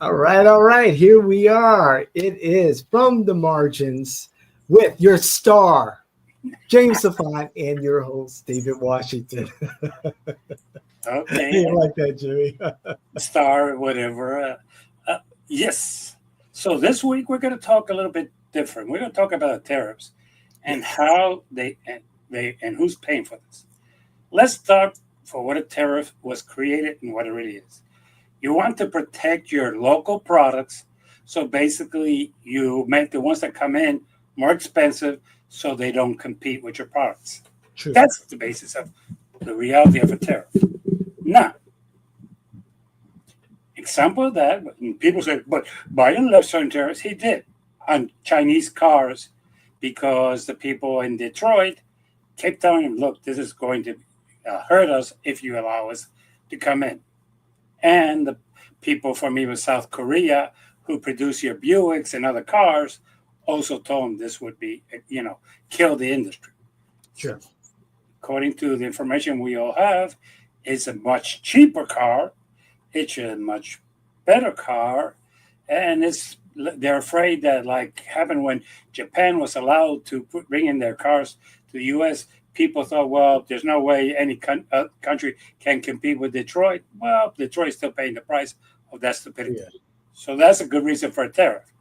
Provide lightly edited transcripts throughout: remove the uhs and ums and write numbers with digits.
All right. Here we are. It is From the Margins with your star, James Safan, and your host, David Washington. Okay, You like that, Jimmy? star, whatever. Uh, yes. So this week we're going to talk a little bit different. We're going to talk about tariffs and Yes. how and who's paying for this. Let's start for what a tariff was created and what it really is. You want to protect your local products, so basically you make the ones that come in more expensive so they don't compete with your products. True. That's the basis of the reality of a tariff. Now, example of that, people say, but Biden left certain tariffs. He did on Chinese cars because the people in Detroit kept telling him, look, this is going to hurt us if you allow us to come in. And the people from even South Korea who produce your Buicks and other cars also told him this would be, kill the industry. Sure. According to the information we all have, it's a much cheaper car. It's a much better car, and they're afraid that, like happened when Japan was allowed to bring in their cars to the U.S. People thought, well, there's no way any country can compete with Detroit. Well, Detroit's still paying the price of that stupidity. Yeah. So that's a good reason for a tariff.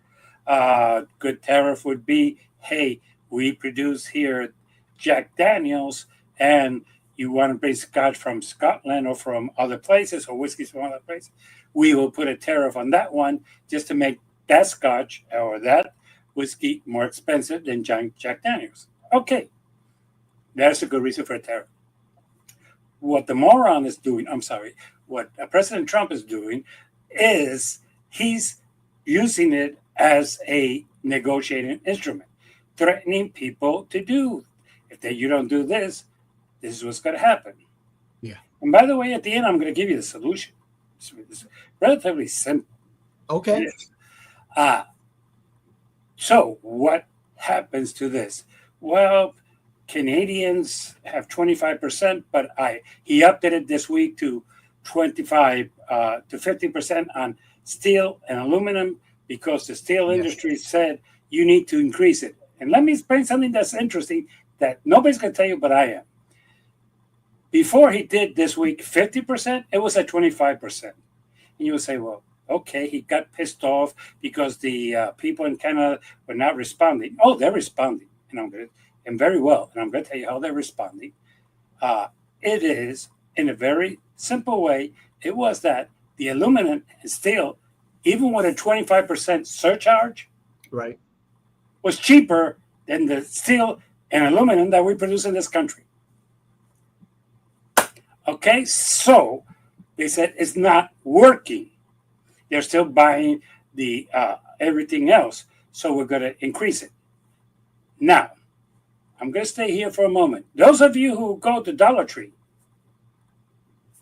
Good tariff would be, hey, we produce here Jack Daniels, and you want to bring scotch from Scotland or from other places or whiskeys from other places, we will put a tariff on that one just to make that scotch or that whiskey more expensive than Jack Daniels. Okay, that's a good reason for a tariff. What the moron is doing, what President Trump is doing is he's using it as a negotiating instrument, threatening people to do. If you don't do this, this is what's going to happen. Yeah. And by the way, at the end, I'm going to give you the solution. It's relatively simple. Okay. So what happens to this? Well, Canadians have 25%, but he upped it this week to 25 to 50% on steel and aluminum because the steel industry said you need to increase it. And let me explain something that's interesting that nobody's going to tell you, but I am. Before he did this week 50%, it was at 25%. And you would say, well, okay, he got pissed off because the people in Canada were not responding. Oh, they're responding, and very well. And I'm going to tell you how they're responding. It is in a very simple way. It was that the aluminum and steel, even with a 25% surcharge, right, was cheaper than the steel and aluminum that we produce in this country. Okay, so they said it's not working. They're still buying the everything else, so we're going to increase it. Now, I'm going to stay here for a moment. Those of you who go to Dollar Tree,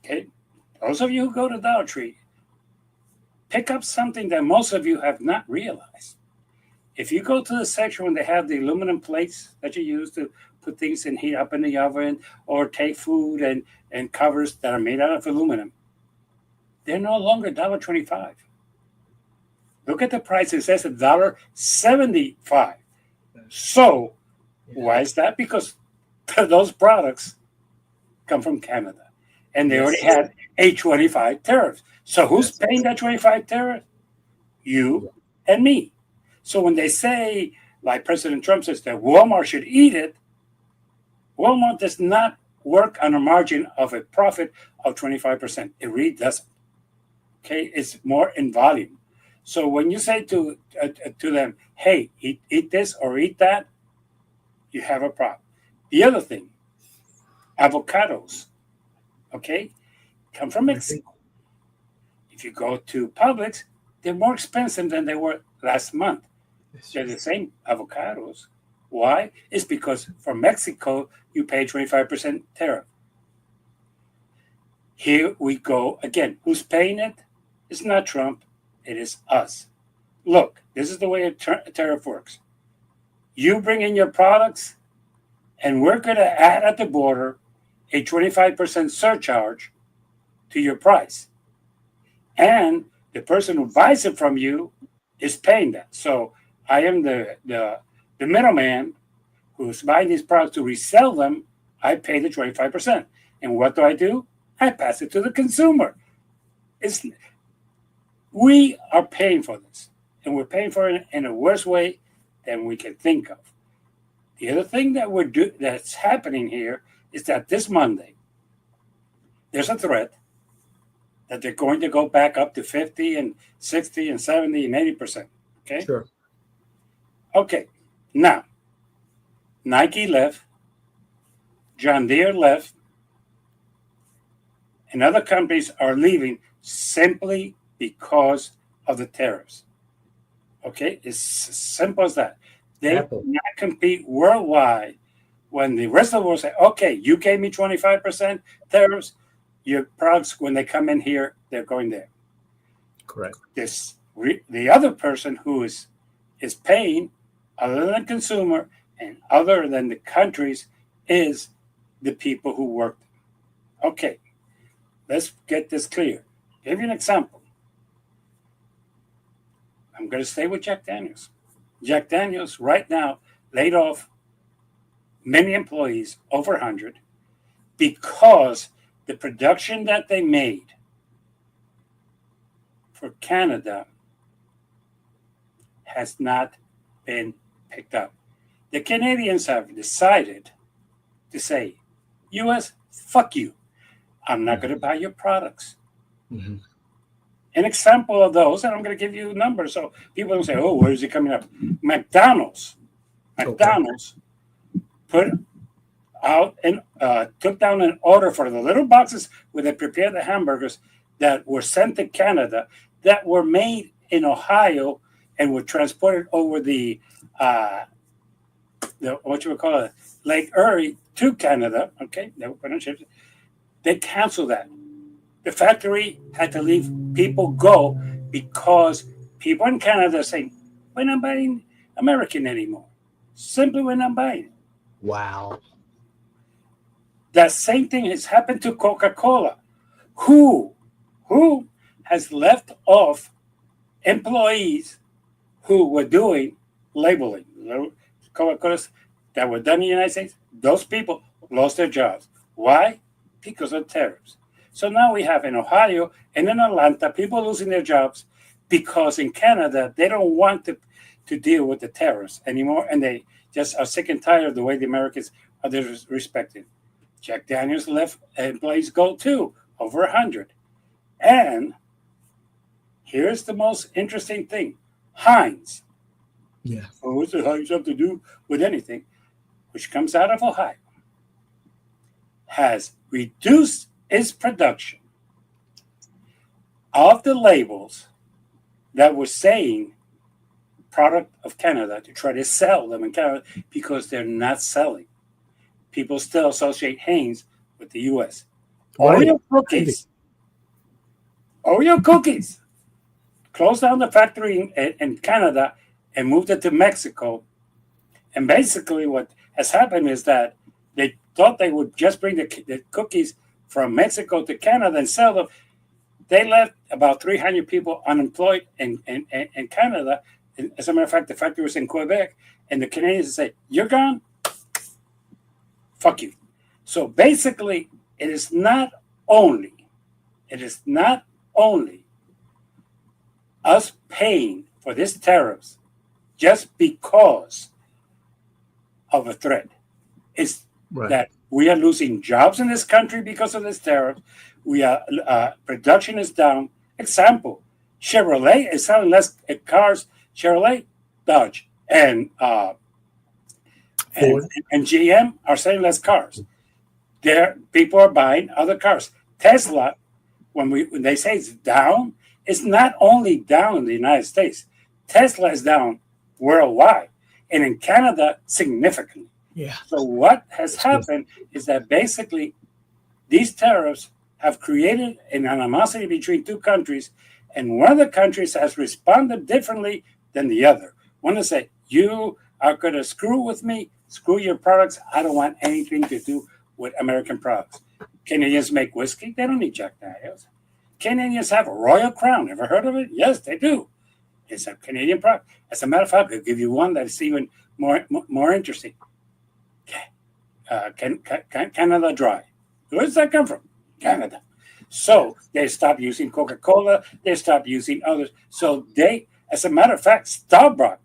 okay, pick up something that most of you have not realized. If you go to the section when they have the aluminum plates that you use to put things and heat up in the oven or take food and covers that are made out of aluminum, they're no longer $1.25. Look at the price. It says $1.75. So why is that? Because those products come from Canada, and they already had a 25 tariff. So who's paying that 25 tariff? You and me. So when they say, like President Trump says, that Walmart should eat it, Walmart does not work on a margin of a profit of 25%. It really doesn't. Okay, it's more in volume. So when you say to them, hey, eat this or eat that, you have a problem. The other thing, avocados, okay, come from Mexico. If you go to Publix, they're more expensive than they were last month. They're the same avocados. Why? It's because from Mexico, you pay 25% tariff. Here we go again. Who's paying it? It's not Trump. It is us. Look, this is the way a tariff works. You bring in your products, and we're going to add at the border a 25% surcharge to your price. And the person who buys it from you is paying that. So I am the middleman who's buying these products to resell them. I pay the 25%. And what do? I pass it to the consumer. We are paying for this, and we're paying for it in a worse way than we can think of. The other thing that's happening here is that this Monday, there's a threat that they're going to go back up to 50 and 60 and 70 and 80%. Okay? Sure. Okay. Now, Nike left, John Deere left, and other companies are leaving simply because of the tariffs. Okay? It's as simple as that. They cannot compete worldwide when the rest of the world say, okay, you gave me 25% tariffs, your products, when they come in here, they're going there. Correct. The other person who is paying, other than the consumer and other than the countries, is the people who work. Okay, let's get this clear. Give you an example. I'm going to stay with Jack Daniels. Jack Daniels right now laid off many employees, over 100, because the production that they made for Canada has not been picked up. The Canadians have decided to say, U.S., fuck you. I'm not going to buy your products. Mm-hmm. An example of those, and I'm going to give you numbers so people don't say, oh, where is it coming up? McDonald's put out and took down an order for the little boxes where they prepare the hamburgers that were sent to Canada that were made in Ohio and were transported over the what you would call it, Lake Erie to Canada. Okay, they were put on ships. They canceled that. The factory had to leave people go because people in Canada are saying, we're not buying American anymore. Simply, we're not buying it. Wow. That same thing has happened to Coca-Cola, who has left off employees who were doing labeling. Coca-Colas that were done in the United States, those people lost their jobs. Why? Because of tariffs. So now we have in Ohio and in Atlanta people losing their jobs because in Canada they don't want to deal with the tariffs anymore, and they just are sick and tired of the way the Americans are disrespected. Jack Daniels left employees go too, over 100. And here's the most interesting thing. Heinz. Yeah. Well, what's the Heinz have to do with anything? Which comes out of Ohio. Has reduced its production of the labels that were saying product of Canada to try to sell them in Canada because they're not selling. People still associate Heinz with the U.S. Oreo cookies. Closed down the factory in Canada and moved it to Mexico. And basically what has happened is that they thought they would just bring the cookies from Mexico to Canada and sell them. They left about 300 people unemployed in Canada. As a matter of fact, the factory was in Quebec, and the Canadians say, you're gone? Fuck you. So basically, it is not only us paying for these tariffs just because of a threat. It's that we are losing jobs in this country because of this tariff. We are production is down. Example: Chevrolet is selling less cars. Chevrolet, Dodge, and GM are selling less cars. People are buying other cars. Tesla, when they say it's down, it's not only down in the United States. Tesla is down worldwide, and in Canada significantly. Yeah. So what has happened is that basically these tariffs have created an animosity between two countries, and one of the countries has responded differently than the other. One is say, you are going to screw with me, screw your products. I don't want anything to do with American products. Canadians make whiskey. They don't need Jack Daniels. Canadians have a royal crown. Ever heard of it? Yes, they do. It's a Canadian product. As a matter of fact, I'll give you one that's even more interesting. Canada Dry. Where does that come from? Canada. So they stopped using Coca-Cola. They stopped using others. So they, as a matter of fact, Starbucks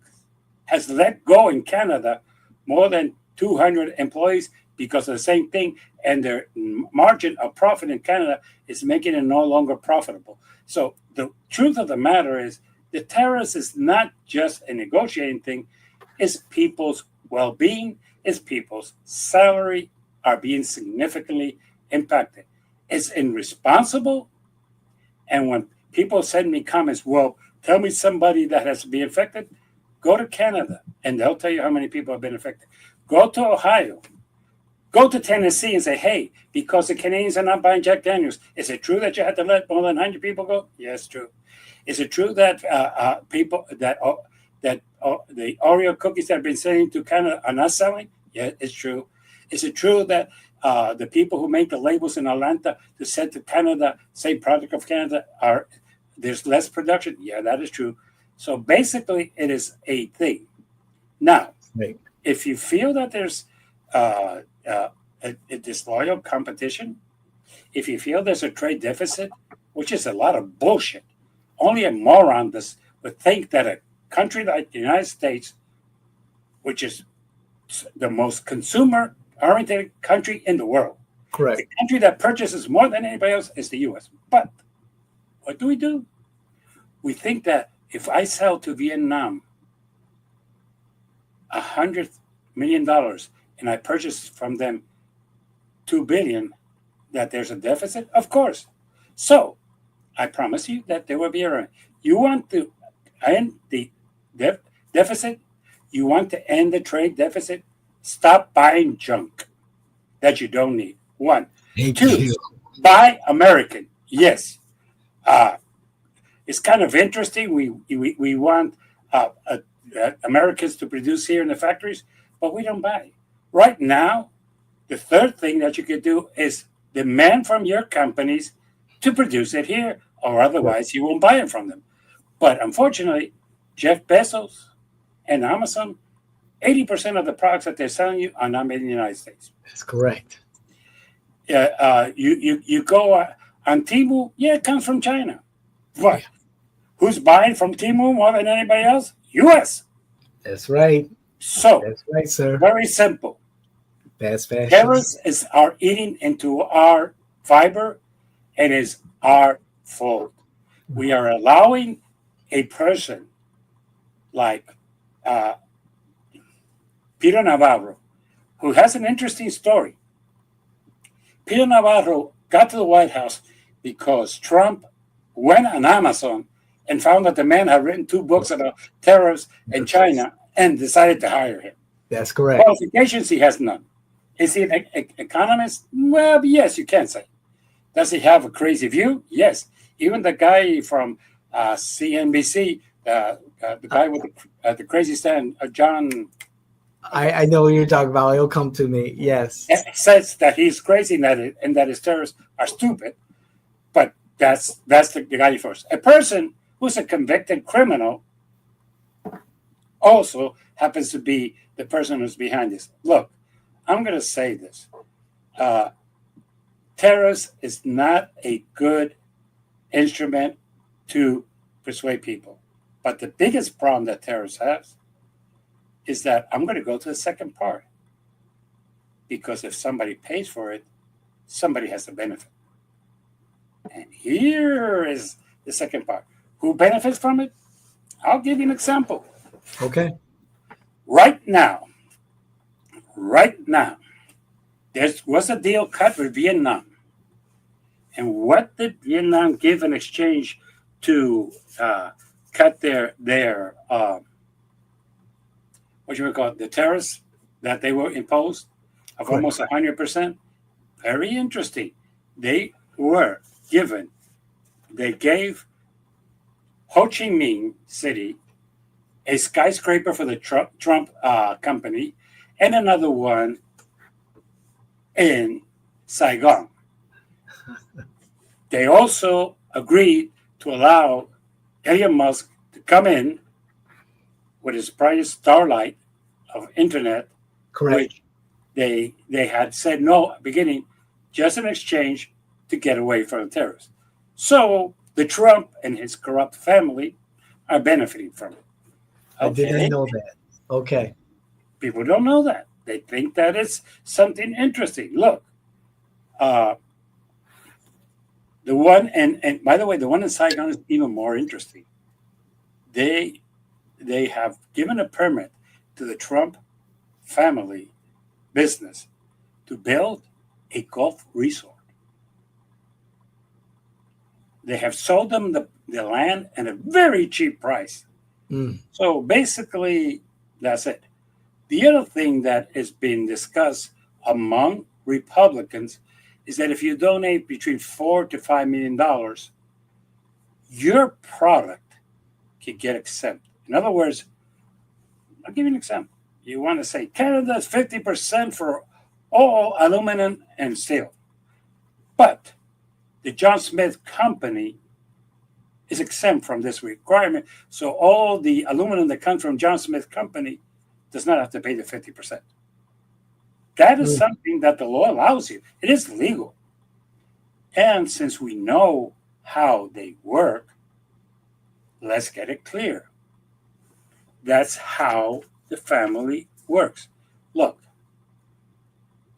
has let go in Canada more than 200 employees because of the same thing. And their margin of profit in Canada is making it no longer profitable. So the truth of the matter is the tariffs is not just a negotiating thing. It's people's well-being. It's people's salary are being significantly impacted. It's irresponsible. And when people send me comments, well, tell me somebody that has been affected, go to Canada and they'll tell you how many people have been affected. Go to Ohio. Go to Tennessee and say, hey, because the Canadians are not buying Jack Daniels, is it true that you had to let more than 100 people go? Yes, true. Is it true that the Oreo cookies that have been selling to Canada are not selling? Yeah, it's true. Is it true that the people who make the labels in Atlanta to send to Canada, same product of Canada, there's less production? Yeah, that is true. So basically, it is a thing. Now, Right. if you feel that there's a disloyal competition, if you feel there's a trade deficit, which is a lot of bullshit, only a moron would think that a country like the United States, which is the most consumer-oriented country in the world, Correct. the country that purchases more than anybody else is the U.S. But what do? We think that if I sell to Vietnam $100 million and I purchase from them $2 billion, that there's a deficit? Of course. So I promise you that there will be a. You want to end the deficit? You want to end the trade deficit? Stop buying junk that you don't need. One. Thank Two, you. buy American. Yes. It's kind of interesting. We want Americans to produce here in the factories, but we don't buy. Right now, the third thing that you could do is demand from your companies to produce it here, or otherwise you won't buy it from them. But unfortunately, Jeff Bezos and Amazon, 80% of the products that they're selling you are not made in the United States. That's correct. You go on Temu, yeah, it comes from China. But who's buying from Temu more than anybody else? U.S. That's right. So That's right, sir. very simple. Fast fashion. Tariffs are eating into our fiber and is our fault. We are allowing a person like Peter Navarro, who has an interesting story. Peter Navarro got to the White House because Trump went on Amazon and found that the man had written 2 books about tariffs in China and decided to hire him. That's correct. Qualifications, he has none. Is he an economist? Well, yes, you can say. Does he have a crazy view? Yes. Even the guy from CNBC, the guy with the crazy stand, John. I know what you're talking about. It'll come to me. Yes. Says that he's crazy and that his terrorists are stupid. But that's the guy first. A person who's a convicted criminal also happens to be the person who's behind this. Look, I'm going to say this. Tariffs is not a good instrument to persuade people. But the biggest problem that tariffs has is that I'm going to go to the second part. Because if somebody pays for it, somebody has to benefit. And here is the second part. Who benefits from it? I'll give you an example. Okay. Right now, there was a deal cut with Vietnam. And what did Vietnam give in exchange to cut their the tariffs that they were imposed of almost 100%? Very interesting. They gave Ho Chi Minh City a skyscraper for the Trump company and another one in Saigon. They also agreed to allow Elon Musk to come in with his private starlight of internet, Correct. which they had said no at the beginning, just in exchange to get away from the terrorists. So the Trump and his corrupt family are benefiting from it. I didn't know that. Okay. People don't know that. They think that it's something interesting. Look, the one and by the way, the one in Saigon is even more interesting. They have given a permit to the Trump family business to build a golf resort. They have sold them the land at a very cheap price. So basically, that's it. The other thing that is being discussed among Republicans is that if you donate between $4 to $5 million, your product can get exempt. In other words, I'll give you an example. You want to say Canada's 50% for all aluminum and steel, but the John Smith Company is exempt from this requirement. So all the aluminum that comes from John Smith Company does not have to pay the 50%. That is something that the law allows you. It is legal. And since we know how they work, let's get it clear. That's how the family works. Look,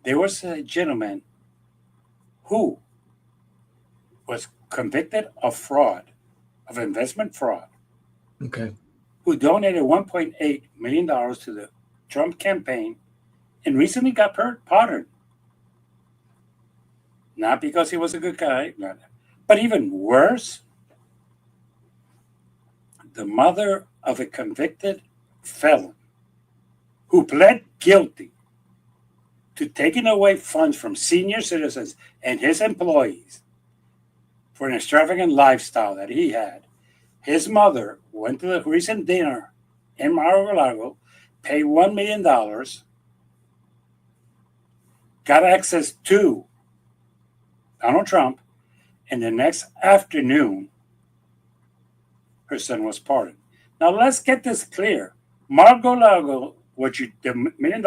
there was a gentleman who was convicted of fraud, of investment fraud, Okay. who donated $1.8 million to the Trump campaign and recently got pardoned. Not because he was a good guy, but even worse, the mother of a convicted felon who pled guilty to taking away funds from senior citizens and his employees for an extravagant lifestyle that he had. His mother went to the recent dinner in Mar-a-Lago, paid $1 million, got access to Donald Trump, and the next afternoon, her son was pardoned. Now let's get this clear. Mar-a-Lago, the $1 million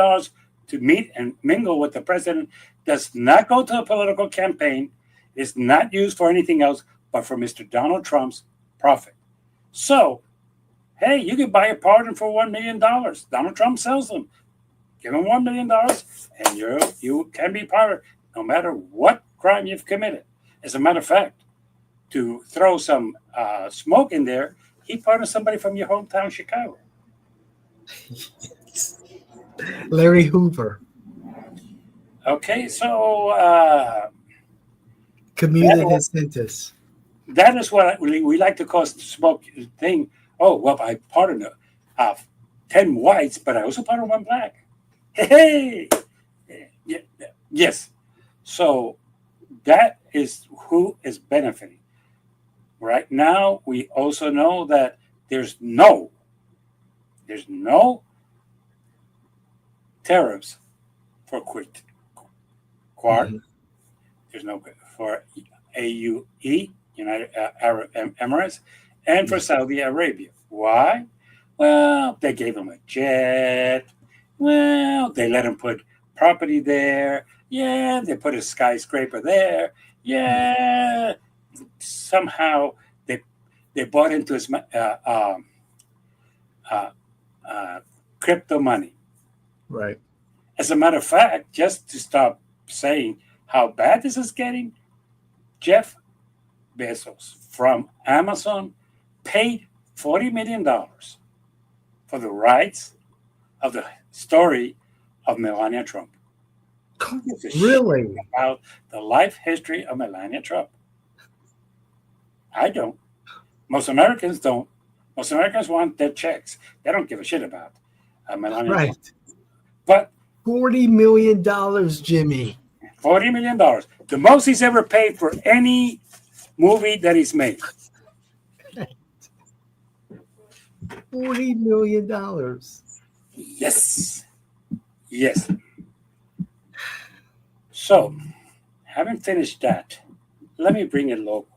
to meet and mingle with the president, does not go to a political campaign, is not used for anything else but for Mr. Donald Trump's profit. So, hey, you can buy a pardon for $1 million. Donald Trump sells them. Give him $1 million, and you can be pardoned no matter what crime you've committed. As a matter of fact, to throw some smoke in there, he pardoned somebody from your hometown, Chicago. Larry Hoover. Okay, so commuted his sentence. That is what we like to call smoke thing. Oh, well, I pardoned 10 whites, but I also pardoned 1 black. Hey! Yeah, yes. So that is who is benefiting. Right now, we also know that there's no tariffs for Quart. Mm-hmm. There's no for AUE, United Arab Emirates, and for Saudi Arabia. Why? Well, they gave them a jet. Well, they let them put property there. Yeah, they put a skyscraper there. Yeah, somehow they bought into his crypto money. Right. As a matter of fact, just to stop saying how bad this is getting, Jeff Bezos from Amazon paid $40 million for the rights of the story of Melania Trump. Really? About the life history of Melania Trump. I don't. Most Americans don't. Most Americans want their checks. They don't give a shit about Melania Right. Trump. But $40 million, Jimmy. $40 million. The most he's ever paid for any movie that he's made. $40 million. Yes. Yes. So, having finished that, let me bring it local.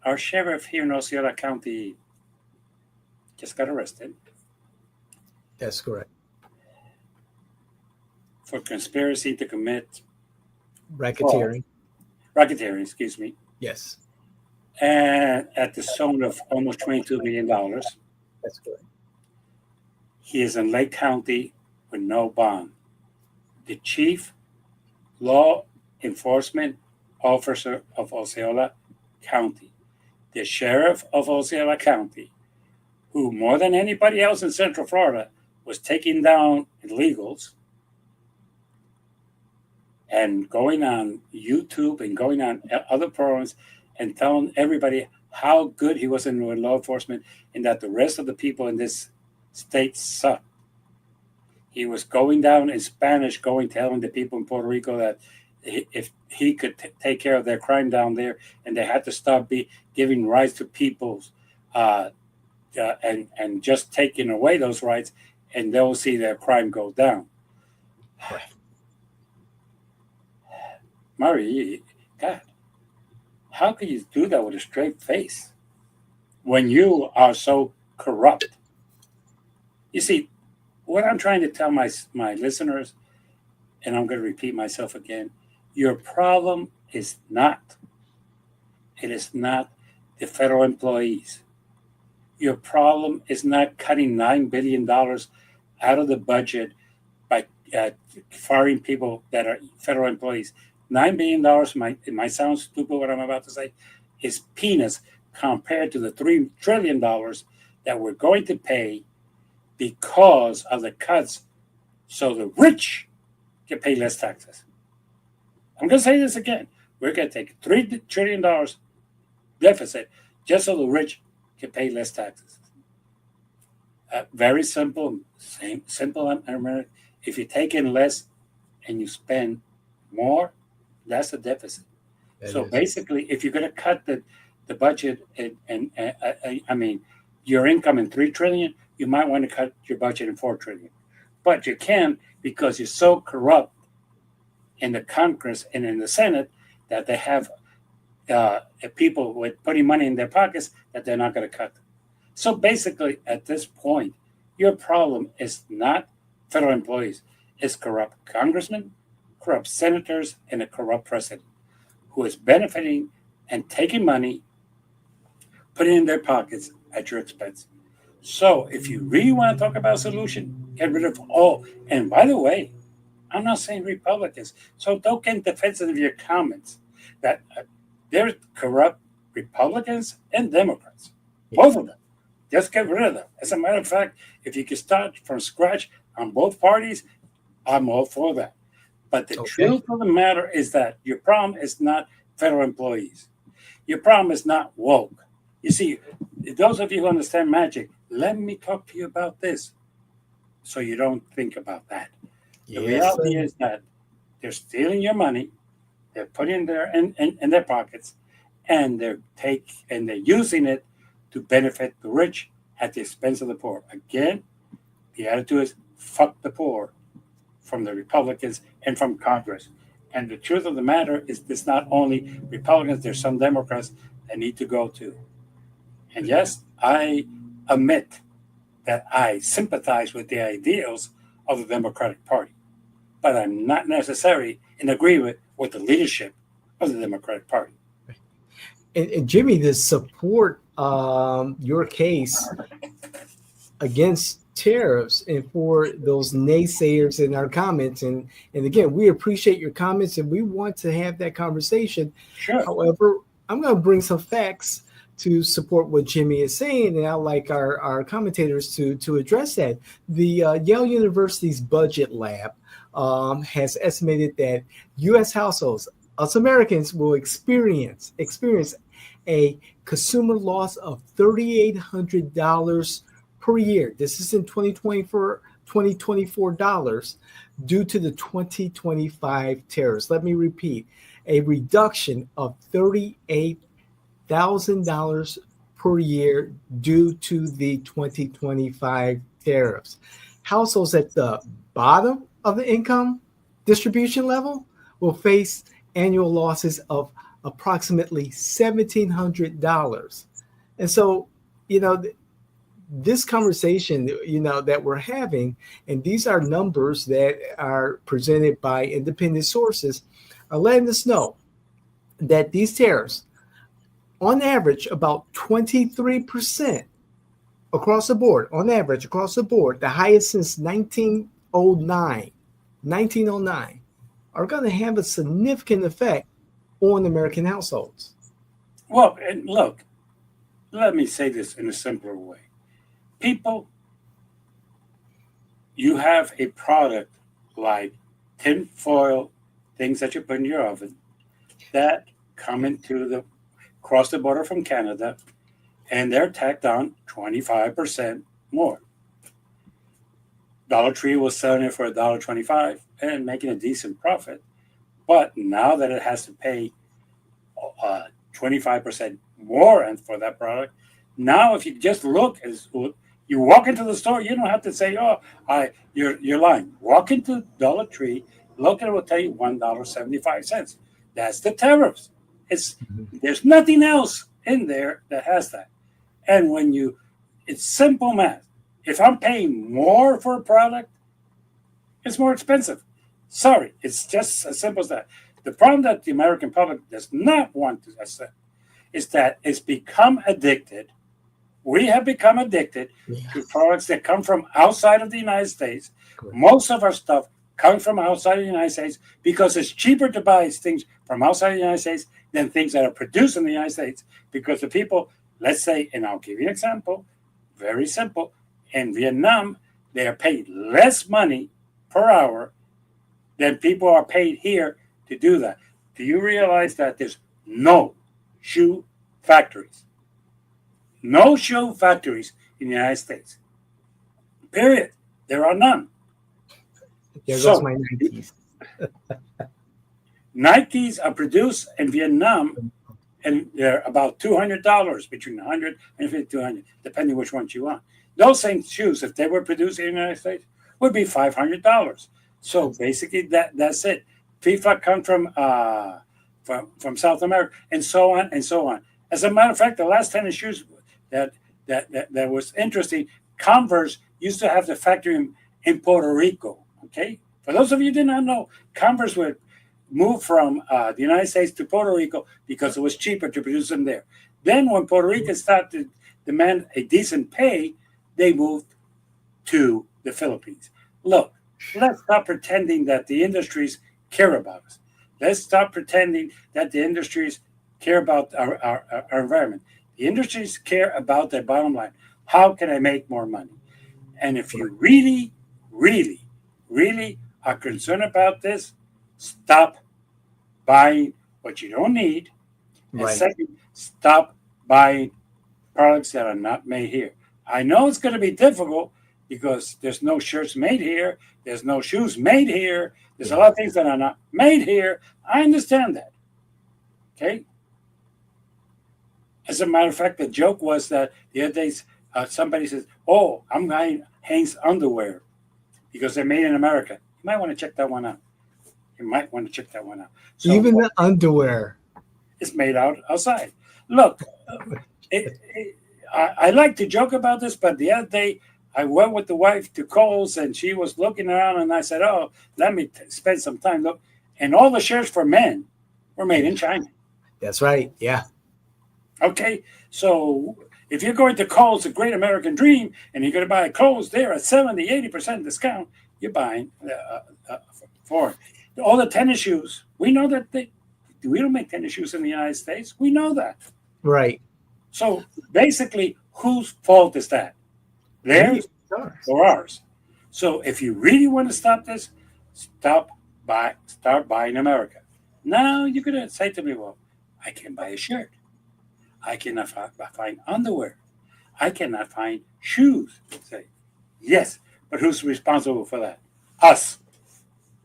our sheriff here in Osceola County just got arrested That's correct. for conspiracy to commit Racketeering. racketeering, excuse me, Yes, and at the sum of almost $22 million. that's correct. He is in Lake County with no bond. The chief law enforcement officer of Osceola County, the sheriff of Osceola County, who more than anybody else in Central Florida was taking down illegals and going on YouTube and going on other programs and telling everybody how good he was in law enforcement and that the rest of the people in this state sucked. He was going down in Spanish, telling the people in Puerto Rico that if he could take care of their crime down there, and they had to stop giving rights to people's and just taking away those rights, and they'll see their crime go down. Right. Murray, God, how can you do that with a straight face when you are so corrupt? You see, what I'm trying to tell my listeners, and I'm going to repeat myself again, your problem is not the federal employees. Your problem is not cutting $9 billion out of the budget by firing people that are federal employees. $9 billion, it might sound stupid what I'm about to say, is peanuts compared to the $3 trillion that we're going to pay because of the cuts so the rich can pay less taxes. I'm going to say this again. We're going to take $3 trillion deficit just so the rich can pay less taxes. Very simple. Simple. If you take in less and you spend more, that's a deficit. So basically, if you're going to cut the budget and I mean your income in $3 trillion, you might want to cut your budget in $4 trillion. But you can't because you're so corrupt in the Congress and in the Senate that they have people with putting money in their pockets that they're not going to cut. So basically, at this point, your problem is not federal employees. It's corrupt congressmen, corrupt senators, and a corrupt president who is benefiting and taking money, putting it in their pockets at your expense. So if you really want to talk about a solution, get rid of all. And by the way, I'm not saying Republicans, so don't get defensive of your comments that there's corrupt Republicans and Democrats, both of them. Just get rid of them. As a matter of fact, if you can start from scratch on both parties, I'm all for that. But the truth of the matter is that your problem is not federal employees. Your problem is not woke. You see, those of you who understand magic, let me talk to you about this so you don't think about that. The reality is that they're stealing your money, they're putting it in their pockets, and they're using it to benefit the rich at the expense of the poor. Again, the attitude is fuck the poor from the Republicans and from Congress. And the truth of the matter is there's not only Republicans, there's some Democrats that need to go too. And yes, I admit that I sympathize with the ideals of the Democratic Party, but I'm not necessarily in agreement with the leadership of the Democratic Party. And Jimmy, to support your case against tariffs and for those naysayers in our comments, and again, we appreciate your comments and we want to have that conversation. Sure. However, I'm going to bring some facts to support what Jimmy is saying, and I'd like our commentators to address that. The Yale University's Budget Lab has estimated that U.S. households, us Americans, will experience a consumer loss of $3,800 per year. This is in 2024 dollars due to the 2025 tariffs. Let me repeat, a reduction of $38,000 per year due to the 2025 tariffs. Households at the bottom of the income distribution level will face annual losses of approximately $1,700. And so, you know, this conversation, you know, that we're having, and these are numbers that are presented by independent sources, are letting us know that these tariffs, on average, about 23% across the board, on average, across the board, the highest since 1909, are going to have a significant effect on American households. Well, and look, let me say this in a simpler way. People, you have a product like tin foil things that you put in your oven that come across the border from Canada, and they're tacked on 25% more. Dollar Tree was selling it for $1.25 and making a decent profit. But now that it has to pay 25% more for that product, now if you just look, you walk into the store, you don't have to say, "Oh, you're lying." Walk into Dollar Tree, look, and it will tell you $1.75. That's the tariffs. There's nothing else in there that has that. And it's simple math. If I'm paying more for a product, it's more expensive. Sorry, it's just as simple as that. The problem that the American public does not want to accept is that it's become addicted. We have become addicted to products that come from outside of the United States. Correct. Most of our stuff comes from outside of the United States because it's cheaper to buy things from outside of the United States than things that are produced in the United States. Because the people, let's say, and I'll give you an example, very simple. In Vietnam, they are paid less money per hour than people are paid here to do that. Do you realize that there's no shoe factories? No shoe factories in the United States. Period. There are none. There goes my Nikes. Nikes are produced in Vietnam, and they're about $200, between $100 and $200, depending which ones you want. Those same shoes, if they were produced in the United States, would be $500. So basically, that's it. FIFA come from South America, and so on and so on. As a matter of fact, the last tennis shoes that was interesting, Converse used to have the factory in Puerto Rico. Okay, for those of you who did not know, Converse would move from the United States to Puerto Rico because it was cheaper to produce them there. Then, when Puerto Rico started to demand a decent pay, they moved to the Philippines. Look, let's stop pretending that the industries care about us. Let's stop pretending that the industries care about our environment. The industries care about their bottom line. How can I make more money? And if you really, really, really are concerned about this, stop buying what you don't need. And second, stop buying products that are not made here. I know it's going to be difficult because there's no shirts made here. There's no shoes made here. There's a lot of things that are not made here. I understand that. Okay? As a matter of fact, the joke was that the other day somebody says, "Oh, I'm buying Hanes underwear because they're made in America." You might want to check that one out. So, even the underwear is made outside. Look, I like to joke about this, but the other day I went with the wife to Kohl's and she was looking around, and I said, "Oh, let me spend some time." Look, and all the shirts for men were made in China. That's right. Yeah. Okay, so if you're going to Kohl's, a Great American Dream, and you're going to buy clothes there at 70-80% discount, you're buying for all the tennis shoes. We know that we don't make tennis shoes in the United States. We know that. Right. So basically, whose fault is that? Theirs or ours? So if you really want to stop this, start buying America. Now you're going to say to me, "Well, I can't buy a shirt. I cannot find underwear. I cannot find shoes." Say, yes, but who's responsible for that? Us.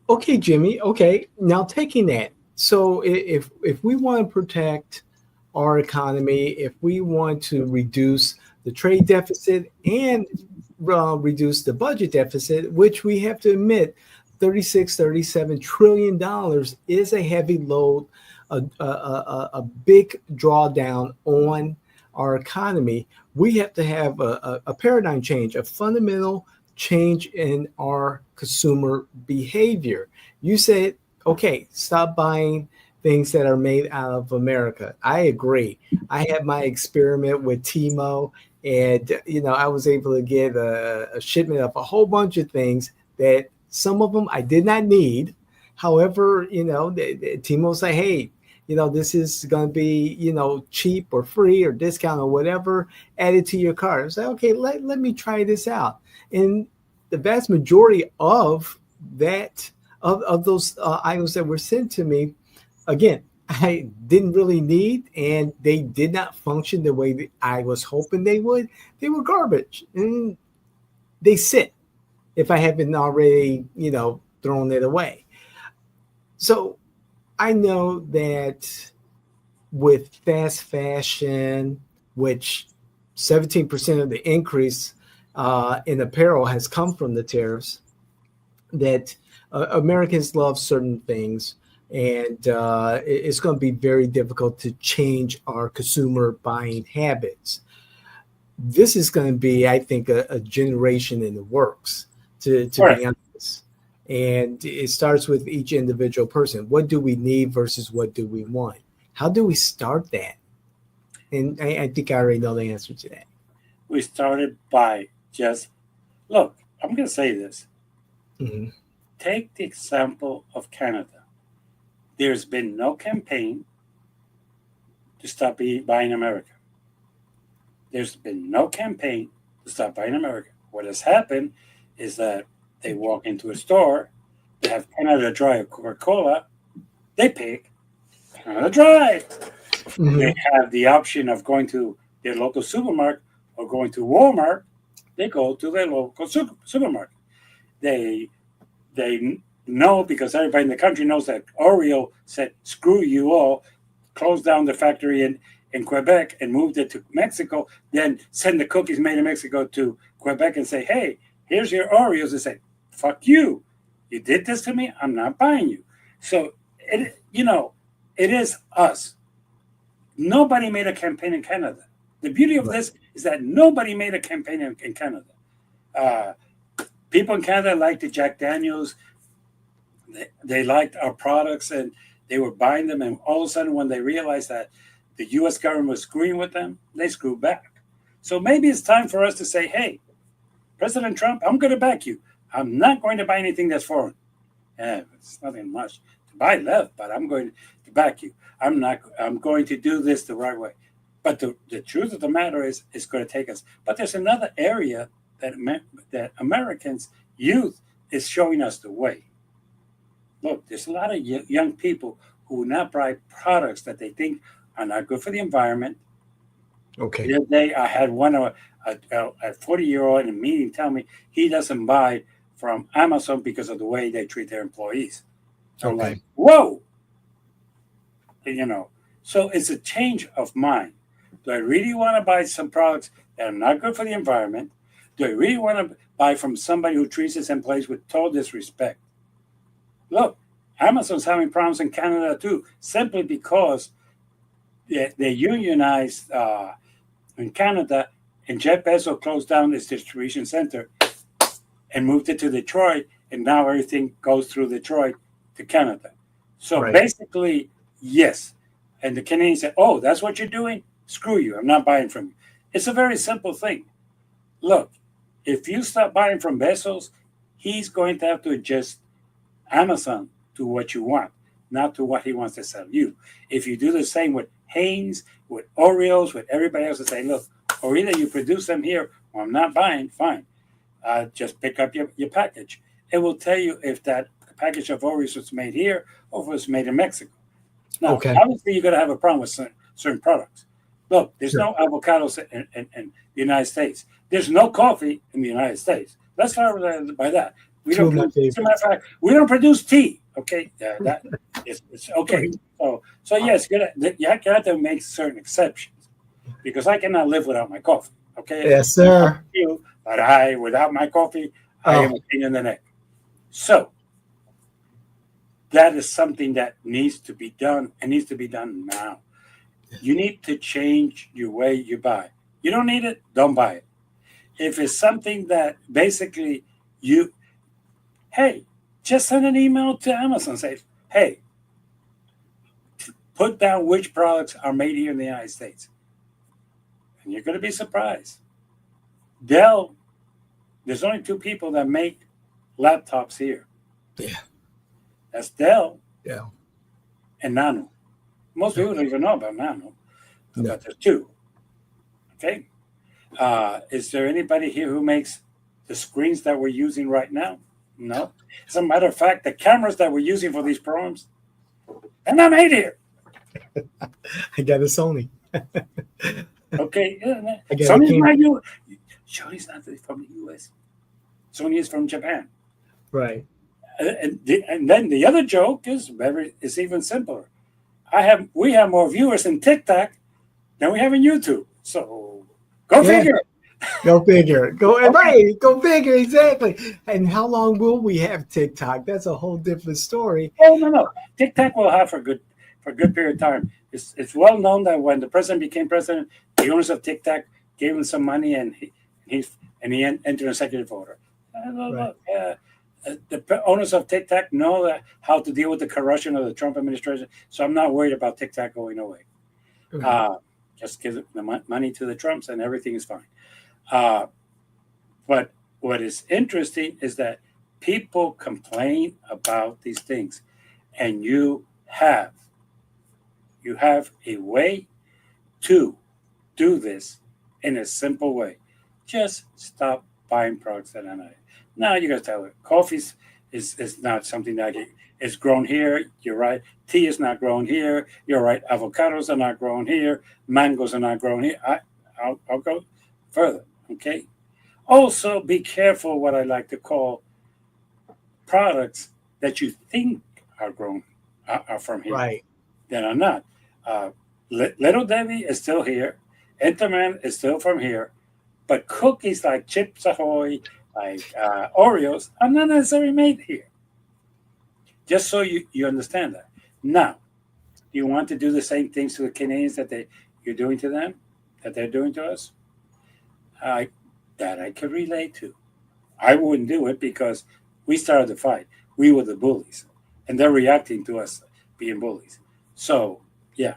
Okay, Jimmy. Okay, now taking that. So if we want to protect our economy, if we want to reduce the trade deficit and reduce the budget deficit, which we have to admit, $37 trillion is a heavy load a big drawdown on our economy, we have to have a paradigm change, a fundamental change in our consumer behavior. You said, okay, stop buying things that are made out of America. I agree. I had my experiment with Timo, and I was able to get a shipment of a whole bunch of things that some of them I did not need. However, Timo say, hey, this is going to be, cheap or free or discount or whatever, add it to your cart. I say, okay, let me try this out. And the vast majority of that, of those items that were sent to me, again, I didn't really need, and they did not function the way that I was hoping they would. They were garbage, and they sit if I haven't already, thrown it away. So I know that with fast fashion, which 17% of the increase in apparel has come from the tariffs, that Americans love certain things, and it's going to be very difficult to change our consumer buying habits. This is going to be, I think, a generation in the works, to be honest. And it starts with each individual person. What do we need versus what do we want? How do we start that? And I think I already know the answer to that. We started by just, look, I'm going to say this. Mm-hmm. Take the example of Canada. There's been no campaign to stop buying America. There's been no campaign to stop buying America. What has happened is that they walk into a store, they have Canada Dry or Coca-Cola, they pick Canada Dry. Mm-hmm. They have the option of going to their local supermarket or going to Walmart. They go to their local supermarket. They know, because everybody in the country knows that Oreo said, screw you all, closed down the factory in Quebec and moved it to Mexico, then send the cookies made in Mexico to Quebec and say, hey, here's your Oreos. They say, fuck you. You did this to me. I'm not buying you. So, it is us. Nobody made a campaign in Canada. The beauty of this is that nobody made a campaign in Canada. People in Canada liked the Jack Daniels. They liked our products, and they were buying them. And all of a sudden, when they realized that the U.S. government was screwing with them, they screwed back. So maybe it's time for us to say, hey, President Trump, I'm going to back you. I'm not going to buy anything that's foreign. It's nothing much to buy left, but I'm going to back you. I'm going to do this the right way. But the truth of the matter is, it's going to take us. But there's another area that Americans, youth, is showing us the way. Look, there's a lot of young people who will not buy products that they think are not good for the environment. Okay. The other day, I had a 40-year-old in a meeting tell me he doesn't buy from Amazon because of the way they treat their employees. So I'm like, whoa. So it's a change of mind. Do I really want to buy some products that are not good for the environment? Do I really want to buy from somebody who treats his employees with total disrespect? Look, Amazon's having problems in Canada too, simply because they unionized in Canada, and Jeff Bezos closed down his distribution center and moved it to Detroit, and now everything goes through Detroit to Canada. So basically, yes. And the Canadians said, oh, that's what you're doing? Screw you. I'm not buying from you. It's a very simple thing. Look, if you stop buying from Bezos, he's going to have to adjust Amazon to what you want, not to what he wants to sell you. If you do the same with Hanes, with Oreos, with everybody else, and say, look, or either you produce them here or I'm not buying, fine. Just pick up your package. It will tell you if that package of Oreos was made here or if it was made in Mexico. Now, obviously, you're going to have a problem with certain products. Look, there's no avocados in the United States. There's no coffee in the United States. Let's start by that. We don't produce tea. Okay, it's okay. So yes, you have to make certain exceptions, because I cannot live without my coffee. Okay. Yes, sir. But without my coffee, I am a pain in the neck. So that is something that needs to be done and needs to be done now. You need to change your way you buy. You don't need it, don't buy it. If it's something that basically hey, just send an email to Amazon, say, hey, put down which products are made here in the United States. And you're going to be surprised. Dell, there's only 2 people that make laptops here. Yeah. That's Dell Yeah. and Nano. Most people don't even know about Nano, No. but there's 2. Okay. Is there anybody here who makes the screens that we're using right now? No. As a matter of fact, the cameras that we're using for these programs, they're not made here. I got a Sony. Okay. Yeah, I got Sony's a not you. Sony's not from the U.S. Sony is from Japan. Right. And then the other joke is even simpler. We have more viewers in TikTok than we have in YouTube. So go figure. Go figure. Go figure, exactly. And how long will we have TikTok? That's a whole different story. Oh no. TikTok will have for a good period of time. It's well known that when the president became president, the owners of TikTok gave him some money and he entered an executive order. Right. The owners of TikTok know how to deal with the corruption of the Trump administration, so I'm not worried about TikTok going away. Right. Just give the money to the Trumps and everything is fine. But what is interesting is that people complain about these things, and you have a way to do this in a simple way. Just stop buying products that are not. Now you got to tell it. Coffee is not something that is grown here. You're right. Tea is not grown here. You're right. Avocados are not grown here. Mangoes are not grown here. I'll go further. Okay. Also, be careful what I like to call products that you think are grown are from here. Right. That are not. Little Debbie is still here. Enterman is still from here. But cookies like Chips Ahoy, like Oreos, are not necessarily made here. Just so you understand that. Now, do you want to do the same things to the Canadians that you're doing to them, that they're doing to us? That I can relate to. I wouldn't do it because we started the fight. We were the bullies, and they're reacting to us being bullies. So, yeah.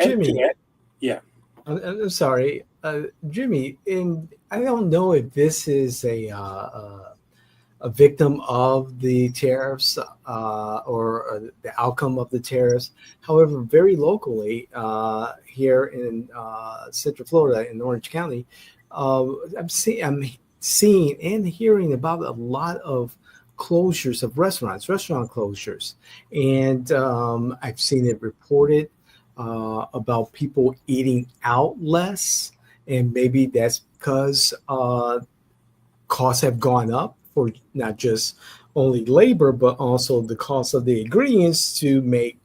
Jimmy. Yeah. I'm sorry, Jimmy. And I don't know if this is a victim of the tariffs or the outcome of the tariffs. However, very locally here in Central Florida in Orange County, I'm seeing and hearing about a lot of closures of restaurant closures, and I've seen it reported about people eating out less, and maybe that's because costs have gone up for not just only labor, but also the cost of the ingredients to make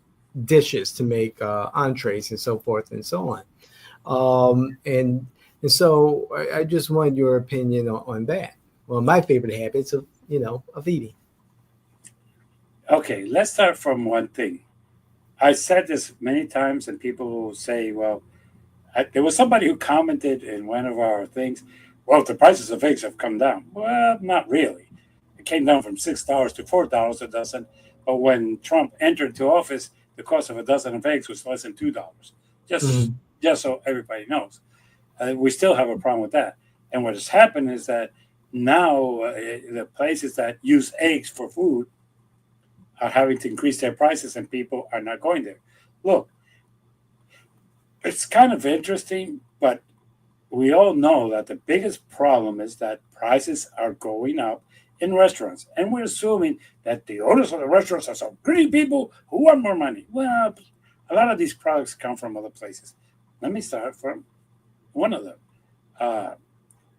dishes, to make entrees and so forth and so on. And so I just want your opinion on that. Well, my favorite habits of eating. Okay, let's start from one thing. I said this many times, and people will say, well, there was somebody who commented in one of our things, well, the prices of eggs have come down. Well, not really. It came down from $6 to $4 a dozen. But when Trump entered into office, the cost of a dozen of eggs was less than $2. Just so everybody knows. We still have a problem with that. And what has happened is that now the places that use eggs for food are having to increase their prices, and people are not going there. Look, it's kind of interesting, but we all know that the biggest problem is that prices are going up in restaurants. And we're assuming that the owners of the restaurants are some greedy people who want more money. Well, a lot of these products come from other places. Let me start from one of them.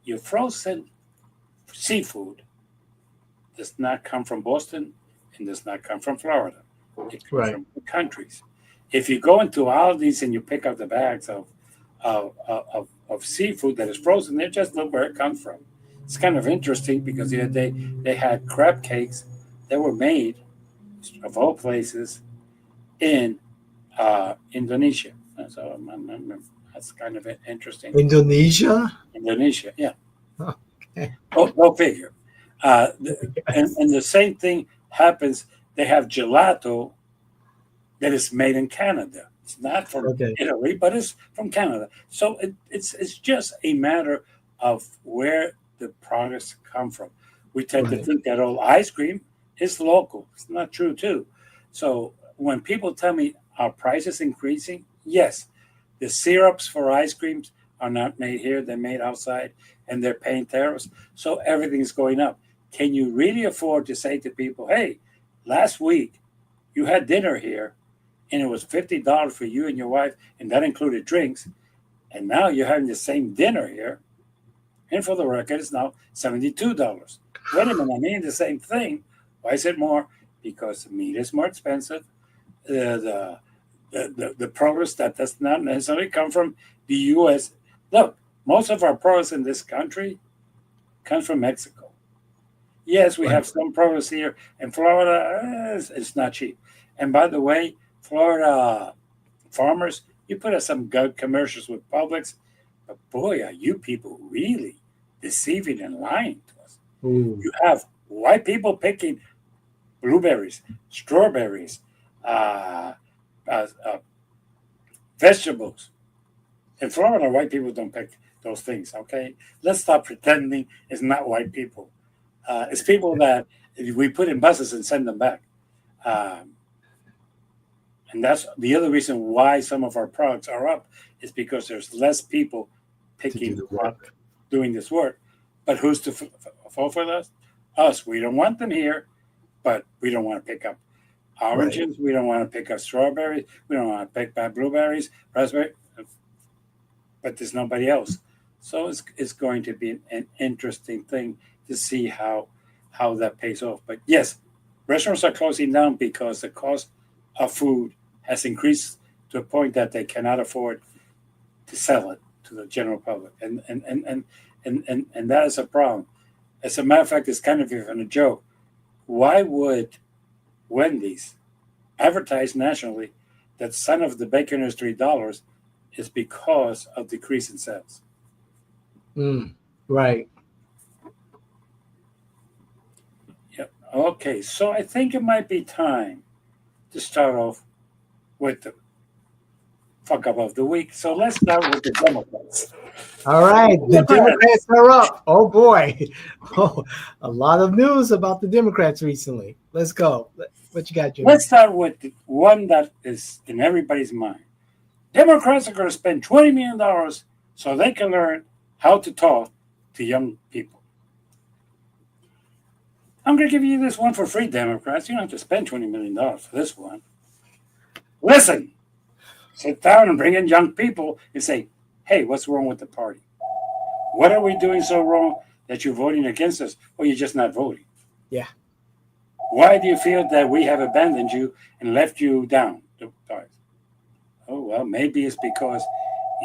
Your frozen seafood does not come from Boston and does not come from Florida. It comes from the countries. If you go into Aldi's and you pick up the bags of seafood that is frozen, they just look where it comes from. It's kind of interesting because the other day they had crab cakes that were made of all places, in Indonesia. So that's kind of interesting. Indonesia? Indonesia, yeah. Okay. Go figure. And the same thing happens. They have gelato that is made in Canada. It's not from Okay. Italy, but it's from Canada. So it's just a matter of where the products come from. We tend to Right. think that all ice cream is local. It's not true too. So when people tell me our price is increasing, yes, the syrups for ice creams are not made here; they're made outside, and they're paying tariffs. So everything is going up. Can you really afford to say to people, "Hey, last week you had dinner here, and it was $50 for you and your wife, and that included drinks, and now you're having the same dinner here, and for the record, it's now $72. Wait a minute, I mean the same thing. Why is it more? Because the meat is more expensive. The produce that does not necessarily come from the U.S. Look, most of our produce in this country comes from Mexico. Yes, we Right. have some produce here, and Florida it's not cheap. And by the way, Florida farmers, you put up some good commercials with Publix, but boy, are you people really deceiving and lying to us. Ooh. You have white people picking blueberries, strawberries, uh, uh, uh, vegetables. In Florida, white people don't pick those things, okay? Let's stop pretending it's not white people. It's people that we put in buses and send them back. Um, and that's the other reason why some of our products are up is because there's less people To do picking the up, work. doing this work. But who's to fall for us? Us. We don't want them here, but we don't want to pick up Right. oranges. We don't want to pick up strawberries. We don't want to pick up blueberries, raspberry. But there's nobody else. So it's going to be an interesting thing to see how that pays off. But yes, restaurants are closing down because the cost of food has increased to a point that they cannot afford to sell it to the general public, and that is a problem. As a matter of fact, it's kind of even a joke. Why would Wendy's advertise nationally that son of the bacon is $3 is because of decrease in sales? Mm. Right. Yep. Okay, so I think it might be time to start off with the fuck up of the week. So let's start with the Democrats. All right. The Democrats. Democrats are up. Oh boy. Oh, a lot of news about the Democrats recently. Let's go. What you got, Jimmy? Let's start with the one that is in everybody's mind. Democrats are going to spend $20 million so they can learn how to talk to young people. I'm going to give you this one for free, Democrats. You don't have to spend $20 million for this one. Listen, sit down and bring in young people and say, hey, what's wrong with the party? What are we doing so wrong that you're voting against us or you're just not voting? Yeah. Why do you feel that we have abandoned you and left you down? Oh, well, maybe it's because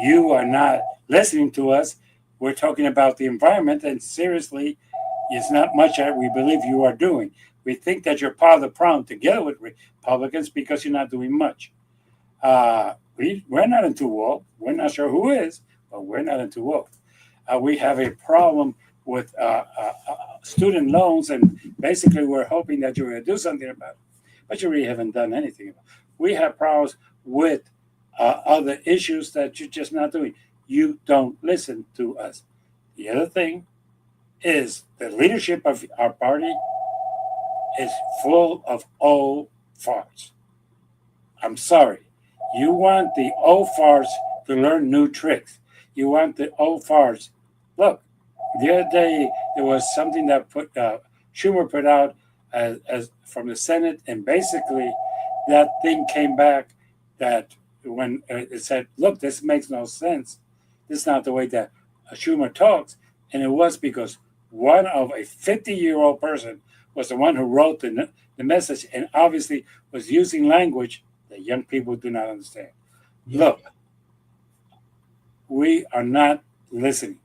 you are not listening to us. We're talking about the environment, and seriously, it's not much that we believe you are doing. We think that you're part of the problem together with Republicans because you're not doing much. We're not into woke. We're not sure who is, but we're not into woke. We have a problem with student loans, and basically we're hoping that you're going to do something about it, but you really haven't done anything about it. We have problems with other issues that you're just not doing. You don't listen to us. The other thing is the leadership of our party is full of old farts. I'm sorry. You want the old farts to learn new tricks. You want the old farts. Look, the other day there was something that Schumer put out as from the Senate, and basically that thing came back that when it said, look, this makes no sense. This is not the way that Schumer talks. And it was because one of a 50-year-old person was the one who wrote the message and obviously was using language that young people do not understand. Yeah. Look, we are not listening.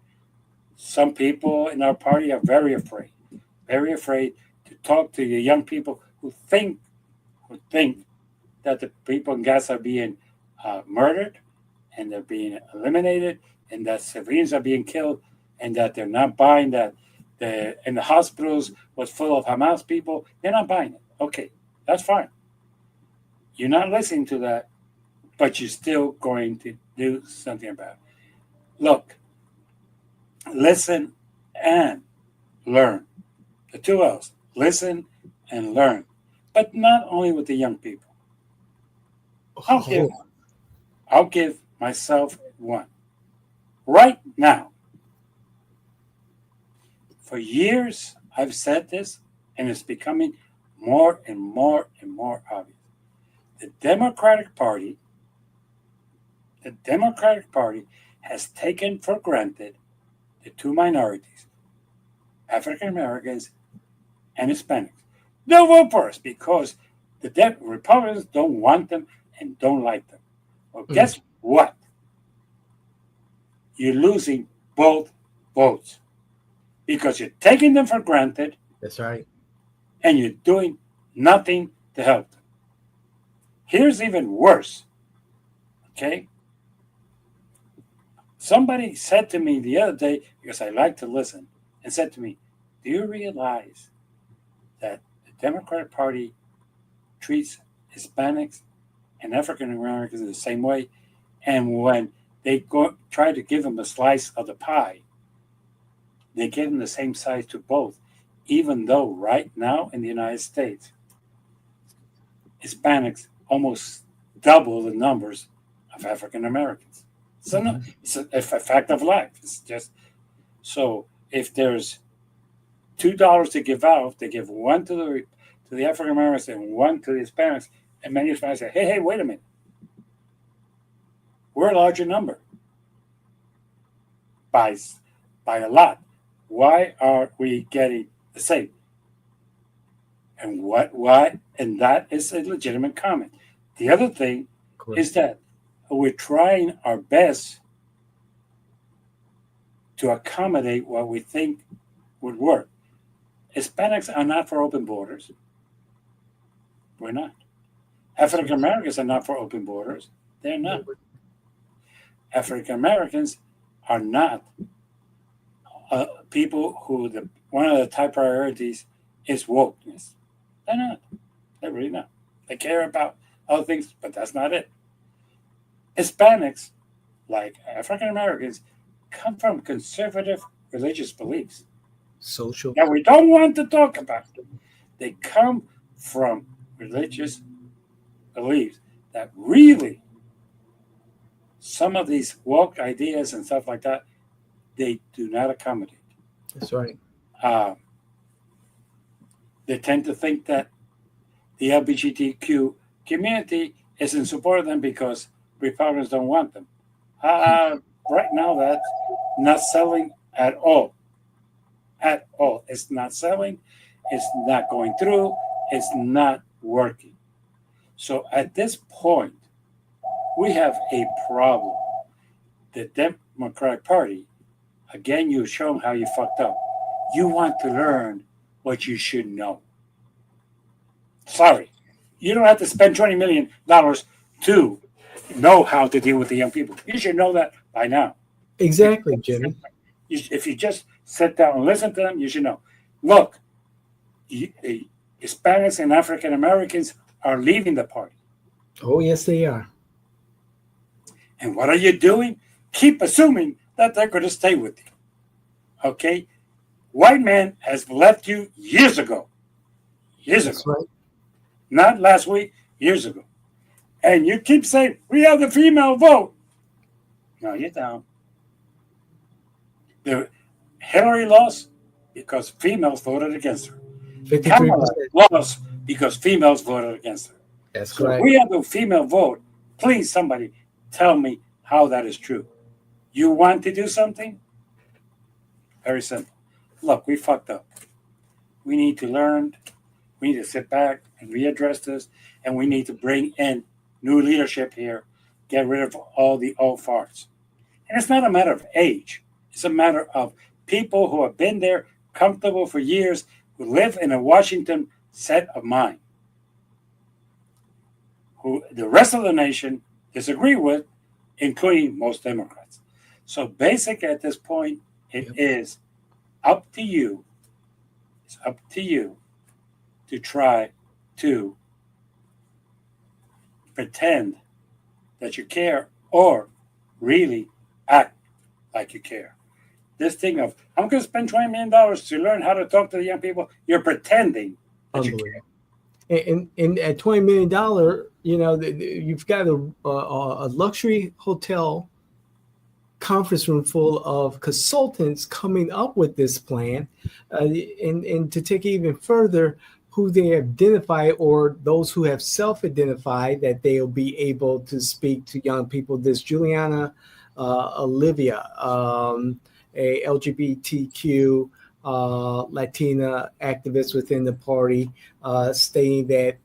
Some people in our party are very afraid to talk to the young people who think who think that the people in Gaza are being murdered and they're being eliminated and that civilians are being killed and that they're not buying that the hospitals was full of Hamas people. They're not buying it. Okay, that's fine. You're not listening to that, but you're still going to do something about it. Look, listen and learn. The two L's, listen and learn. But not only with the young people. I'll give myself one. Right now, for years, I've said this, and it's becoming more and more and more obvious. The Democratic Party has taken for granted the two minorities, African Americans and Hispanics. They'll vote for us because the Republicans don't want them and don't like them. Well, guess what? You're losing both votes because you're taking them for granted. That's right. And you're doing nothing to help them. Here's even worse. Okay? Somebody said to me the other day, because I like to listen, and said to me, do you realize that the Democratic Party treats Hispanics and African Americans in the same way? And when they try to give them a slice of the pie, they give them the same size to both, even though right now in the United States, Hispanics almost double the numbers of African Americans. So no, it's a fact of life. It's just so if there's $2 to give out, they give one to the African Americans and one to the Hispanics, and many Hispanics say, "Hey, wait a minute, we're a larger number by a lot. Why are we getting the same?" And why? And that is a legitimate comment. The other thing is that we're trying our best to accommodate what we think would work. Hispanics are not for open borders. We're not. African Americans are not for open borders. They're not. African Americans are not people who one of the top priorities is wokeness. They're not. They're really not. They care about other things, but that's not it. Hispanics, like African Americans, come from conservative religious beliefs. Social. That we don't want to talk about. They come from religious beliefs that really some of these woke ideas and stuff like that, they do not accommodate. That's right. They tend to think that the LGBTQ community is in support of them because Republicans don't want them. Right now, that's not selling at all. At all. It's not selling. It's not going through. It's not working. So at this point, we have a problem. The Democratic Party, again, you show them how you fucked up. You want to learn what you should know. Sorry. You don't have to spend $20 million to know how to deal with the young people. You should know that by now. Exactly, Jimmy. If you just sit down and listen to them, you should know. Look, Hispanics and African Americans are leaving the party. Oh, yes, they are. And what are you doing? Keep assuming that they're going to stay with you. Okay? White man has left you years ago. Years That's ago. Right. Not last week, years ago. And you keep saying, we have the female vote. No, you don't. Hillary lost because females voted against her. 53%. Kamala lost because females voted against her. That's so correct. If we have the female vote, please, somebody, tell me how that is true. You want to do something? Very simple. Look, we fucked up. We need to learn. We need to sit back and readdress this. And we need to bring in new leadership here. Get rid of all the old farts. And it's not a matter of age. It's a matter of people who have been there, comfortable for years, who live in a Washington set of mind. who the rest of the nation disagree with, including most Democrats. So basically at this point, it is up to you. It's up to you to try to pretend that you care or really act like you care. This thing of, I'm going to spend $20 million to learn how to talk to the young people, you're pretending that you care. And at $20 million, you've got a luxury hotel conference room full of consultants coming up with this plan, and to take it even further, who they identify or those who have self-identified that they'll be able to speak to young people. This Juliana Olivia, a LGBTQ Latina activist within the party, stating that,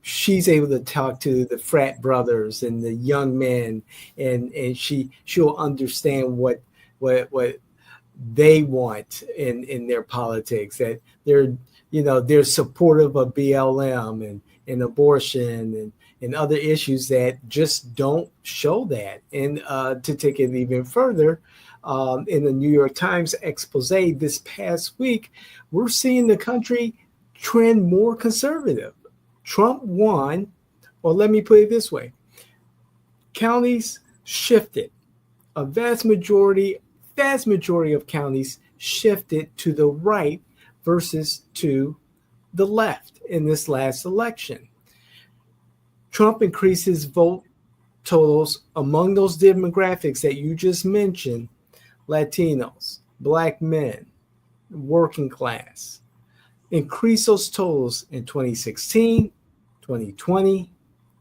she's able to talk to the frat brothers and the young men, and she'll understand what they want in their politics, that they're supportive of BLM and abortion and other issues that just don't show that. And to take it even further, in the New York Times expose this past week, we're seeing the country trend more conservative. Trump won, or let me put it this way, counties shifted. A vast majority of counties shifted to the right versus to the left in this last election. Trump increases vote totals among those demographics that you just mentioned: Latinos, Black men, working class. Increase those totals in 2016, 2020,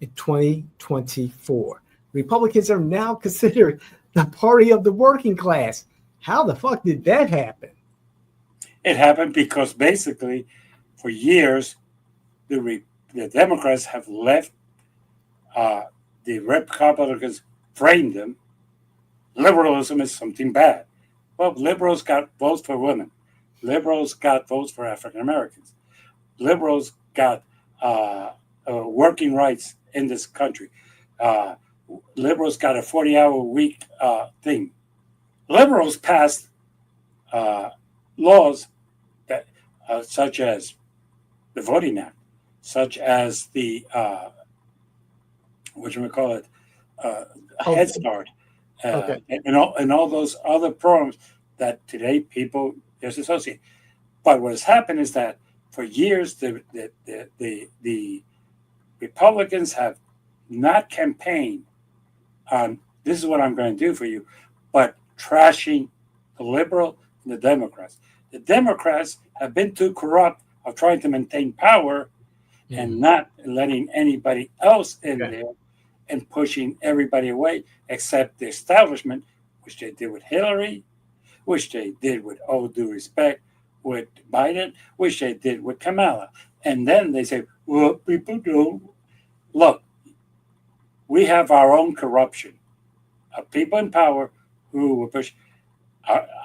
and 2024. Republicans are now considered the party of the working class. How the fuck did that happen? It happened because basically for years, the Democrats have left the Republicans framed them. Liberalism is something bad. Well, liberals got votes for women. Liberals got votes for African Americans. Liberals got working rights in this country. Liberals got a 40-hour week thing. Liberals passed laws that, such as the Voting Act, such as the Head Start, and all those other programs that today people just associate. But what has happened is that for years the Republicans have not campaigned on this is what I'm going to do for you, but trashing the liberal and the Democrats. The Democrats have been too corrupt of trying to maintain power and not letting anybody else in there and pushing everybody away except the establishment, which they did with Hillary, which they did with all due respect with Biden, which they did with Kamala. And then they say, well, people don't. Look, we have our own corruption of people in power who will push.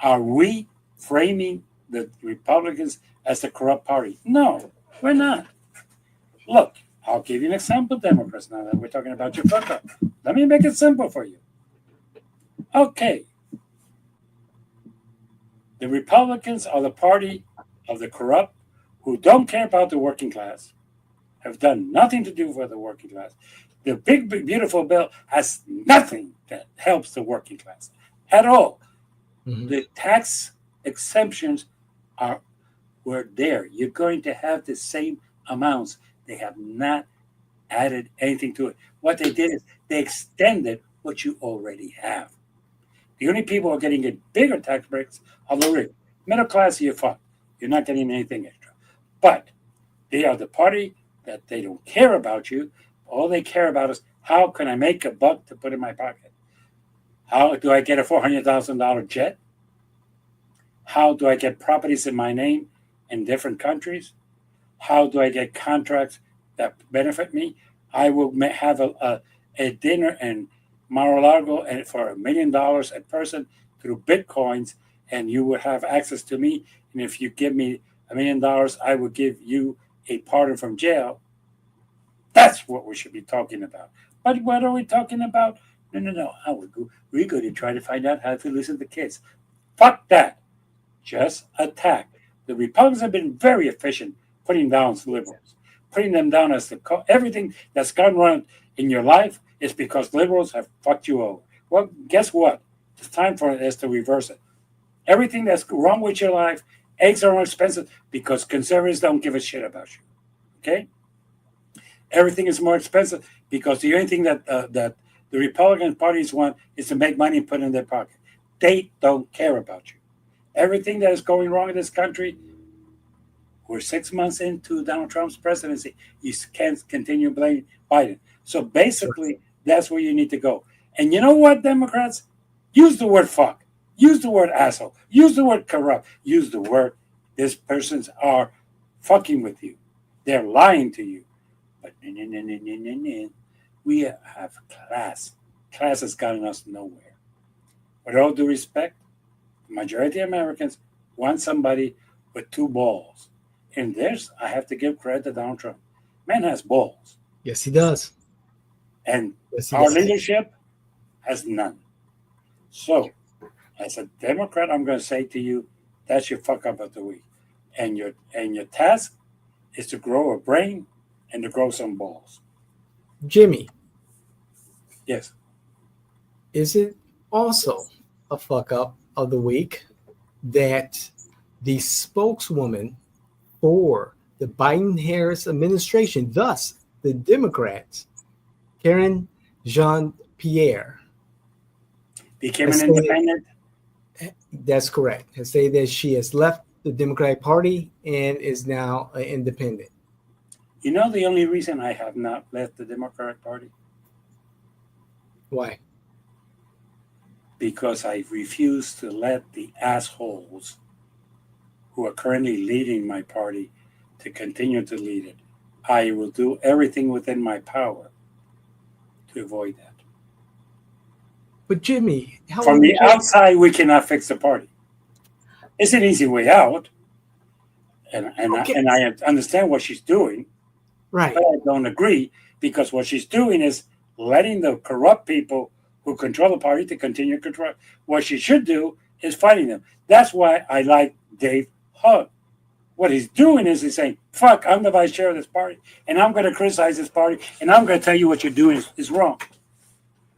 Are we framing the Republicans as the corrupt party? No, we're not. Look, I'll give you an example, Democrats, now that we're talking about your fuck up. Let me make it simple for you. Okay. The Republicans are the party of the corrupt who don't care about the working class, have done nothing to do for the working class. The big, beautiful bill has nothing that helps the working class at all. The tax exemptions were there. You're going to have the same amounts. They have not added anything to it. What they did is they extended what you already have. The only people who are getting bigger tax breaks are the rich. Middle class, you're fucked. You're not getting anything extra. But they are the party that they don't care about you. All they care about is how can I make a buck to put in my pocket? How do I get a $400,000 jet? How do I get properties in my name in different countries? How do I get contracts that benefit me? I will have a dinner in Mar-a-Lago and for $1 million a person through Bitcoins, and you would have access to me. And if you give me $1 million, I will give you a pardon from jail. That's what we should be talking about. But what are we talking about? No. We're going to try to find out how to listen to kids. Fuck that. Just attack. The Republicans have been very efficient putting down liberals, putting them down as everything that's gone wrong in your life is because liberals have fucked you over. Well, guess what? It's time for us to reverse it. Everything that's wrong with your life, eggs are more expensive because conservatives don't give a shit about you. Okay? Everything is more expensive because the only thing that the Republican parties want is to make money and put it in their pocket. They don't care about you. Everything that is going wrong in this country, we're 6 months into Donald Trump's presidency. You can't continue blaming Biden. So basically, that's where you need to go. And you know what, Democrats? Use the word fuck. Use the word asshole. Use the word corrupt. Use the word these persons are fucking with you. They're lying to you. But we have class. Class has gotten us nowhere. With all due respect, the majority of Americans want somebody with two balls. And there's, I have to give credit to Donald Trump. Man has balls. Yes, he does. And yes, he our does. leadership has none. So, as a Democrat, I'm going to say to you, that's your fuck up of the week. And your task is to grow a brain and to grow some balls. Jimmy. Yes. Is it also a fuck up of the week that the spokeswoman for the Biden-Harris administration, thus the Democrats, Karen Jean-Pierre, became an independent? That's correct. Has said that she has left the Democratic Party and is now an independent. You know the only reason I have not left the Democratic Party? Why? Because I refuse to let the assholes who are currently leading my party to continue to lead it. I will do everything within my power to avoid that. But Jimmy, from the outside, we cannot fix the party. It's an easy way out, and I understand what she's doing. Right. But I don't agree because what she's doing is letting the corrupt people who control the party to continue to control. What she should do is fighting them. That's why I like Dave Hugg. What he's doing is he's saying, fuck, I'm the vice chair of this party, and I'm going to criticize this party, and I'm going to tell you what you're doing is wrong.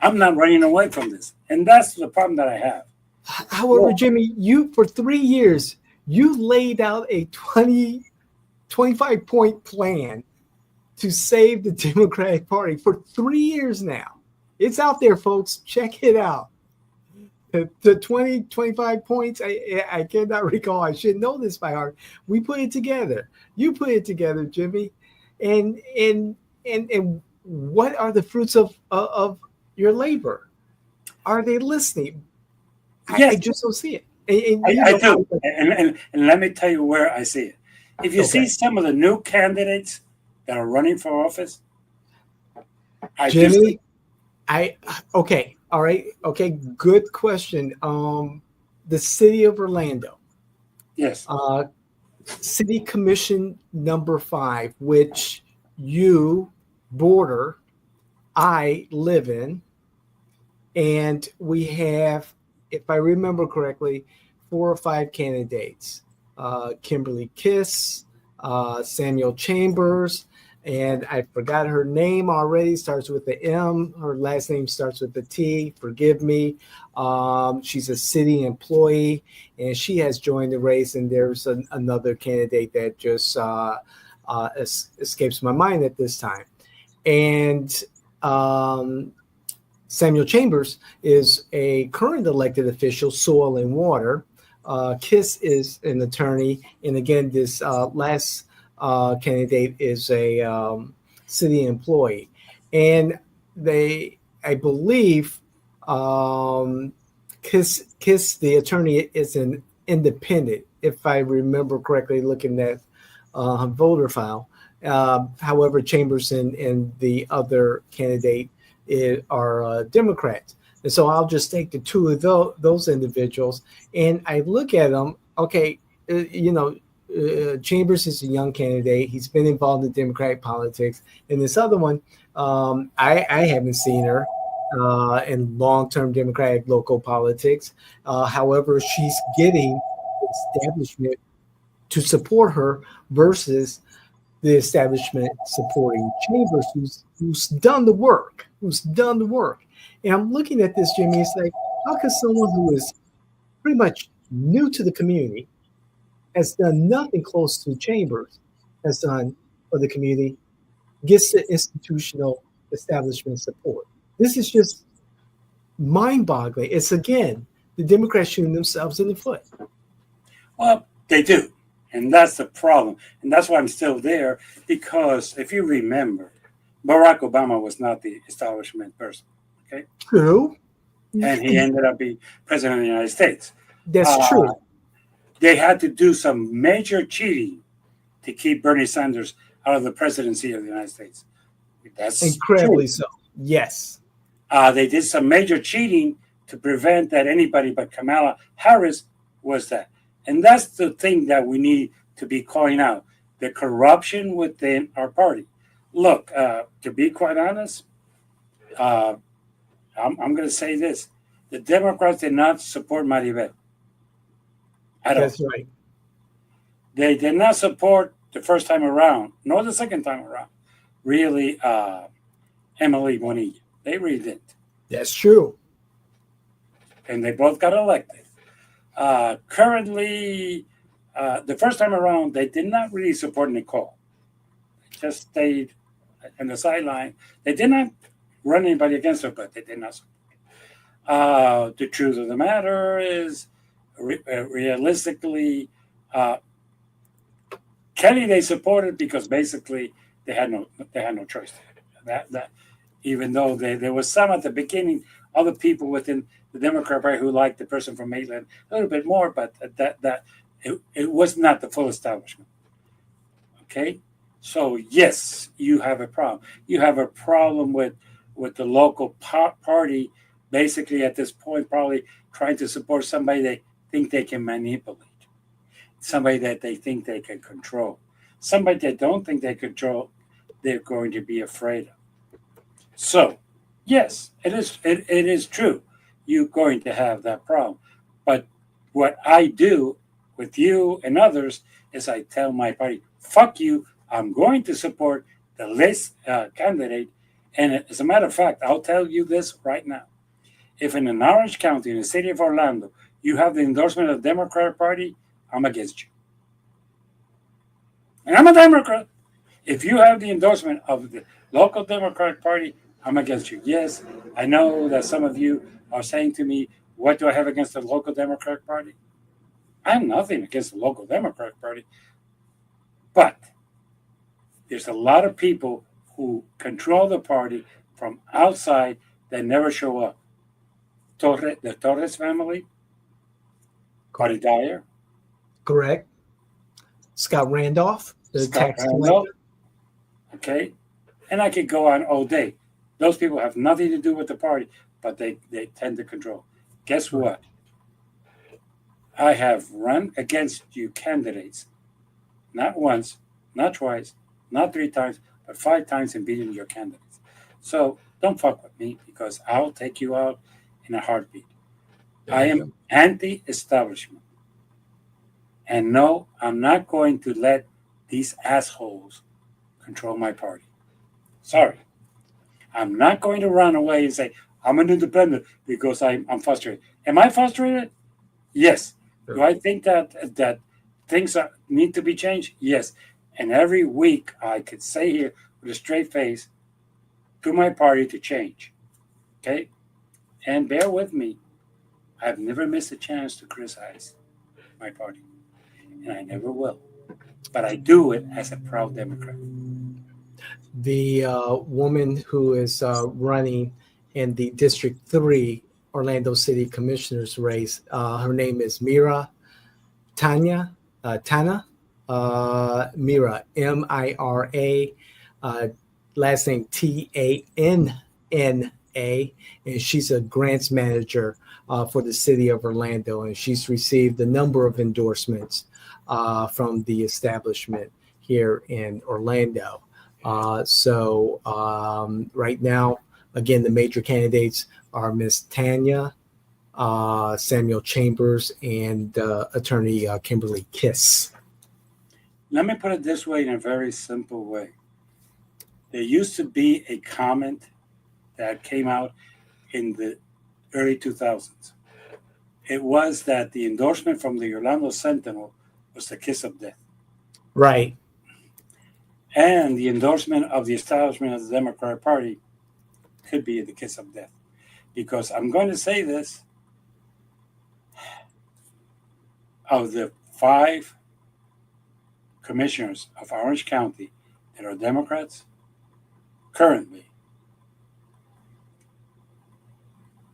I'm not running away from this. And that's the problem that I have. However, Jimmy, you, for 3 years, you laid out a 25-point plan to save the Democratic Party for 3 years now. It's out there, folks. Check it out. The 25 points, I cannot recall. I should know this by heart. We put it together. You put it together, Jimmy. And what are the fruits of your labor? Are they listening? Yes. I just don't see it. I do. And let me tell you where I see it. If you see some of the new candidates that are running for office, Jimmy, okay. All right. Okay. Good question. The city of Orlando. Yes. City Commission number 5, which you border, I live in, and we have, if I remember correctly, 4 or 5 candidates. Kimberly Kiss, Samuel Chambers, and I forgot her name already. Starts with the M. Her last name starts with the T. Forgive me. She's a city employee, and she has joined the race. And there's another candidate that just escapes my mind at this time. And Samuel Chambers is a current elected official, soil and water. Kiss is an attorney. And again, this last candidate is a city employee. And I believe, Kiss, the attorney, is an independent, if I remember correctly, looking at voter file. However, Chambers and the other candidate are Democrats. And so I'll just take the two of those individuals, and I look at them. Okay, Chambers is a young candidate. He's been involved in Democratic politics. And this other one, I haven't seen her in long-term Democratic local politics. However, she's getting the establishment to support her versus the establishment supporting Chambers, who's done the work, And I'm looking at this, Jimmy. It's like, how can someone who is pretty much new to the community, has done nothing close to Chambers, has done for the community, gets the institutional establishment support? This is just mind-boggling. It's, again, the Democrats shooting themselves in the foot. Well, they do. And that's the problem. And that's why I'm still there, because if you remember, Barack Obama was not the establishment person. Okay. True. And he ended up being president of the United States. That's true. They had to do some major cheating to keep Bernie Sanders out of the presidency of the United States. That's incredibly true. So. Yes. They did some major cheating to prevent that anybody but Kamala Harris was that. And that's the thing that we need to be calling out, the corruption within our party. Look, to be quite honest, I'm going to say this. The Democrats did not support Maribel. That's right. They did not support the first time around, nor the second time around, really, Emily Bonilla. They really didn't. That's true. And they both got elected. Currently, the first time around, they did not really support Nicole. They just stayed on the sideline. They did not run anybody against her, but they did not support. The truth of the matter is, realistically, Kelly they supported because basically they had no choice. That even though there was some at the beginning, other people within the Democrat Party who liked the person from Maitland a little bit more, but it was not the full establishment. Okay, so yes, you have a problem. You have a problem with the local party, basically at this point, probably trying to support somebody they think they can manipulate, somebody that they think they can control, somebody they don't think they control. They're going to be afraid of. So, yes, it is true. You're going to have that problem. But what I do with you and others is I tell my party, fuck you, I'm going to support the list candidate. And as a matter of fact, I'll tell you this right now. If in an Orange County, in the city of Orlando, you have the endorsement of the Democratic Party, I'm against you. And I'm a Democrat. If you have the endorsement of the local Democratic Party, I'm against you. Yes, I know that some of you are saying to me, what do I have against the local Democratic Party? I have nothing against the local Democratic Party. But there's a lot of people who control the party from outside that never show up. The Torres family, Cardi Dyer. Correct. Scott Randolph, the tax collector. Okay. And I could go on all day. Those people have nothing to do with the party, but they tend to control. Guess what? I have run against you candidates, not once, not twice, not 3 times, but 5 times and beaten your candidates. So don't fuck with me because I'll take you out in a heartbeat. I am anti-establishment. And no, I'm not going to let these assholes control my party. Sorry. I'm not going to run away and say, I'm an independent because I'm frustrated. Am I frustrated? Yes. Sure. Do I think that things need to be changed? Yes. And every week I could say here with a straight face to my party to change. Okay? And bear with me. I've never missed a chance to criticize my party. And I never will. But I do it as a proud Democrat. The woman who is running in the District 3 Orlando City Commissioner's race, her name is Tana, Mira, M-I-R-A, last name T-A-N-N-A. A, and she's a grants manager for the city of Orlando, and she's received a number of endorsements from the establishment here in Orlando. Right now, again, the major candidates are Miss Tanya, Samuel Chambers, and attorney Kimberly Kiss. Let me put it this way, in a very simple way. There used to be a comment that came out in the early 2000s. It was that the endorsement from the Orlando Sentinel was the kiss of death. Right. And the endorsement of the establishment of the Democratic Party could be the kiss of death. Because I'm going to say this, of the 5 commissioners of Orange County that are Democrats, currently,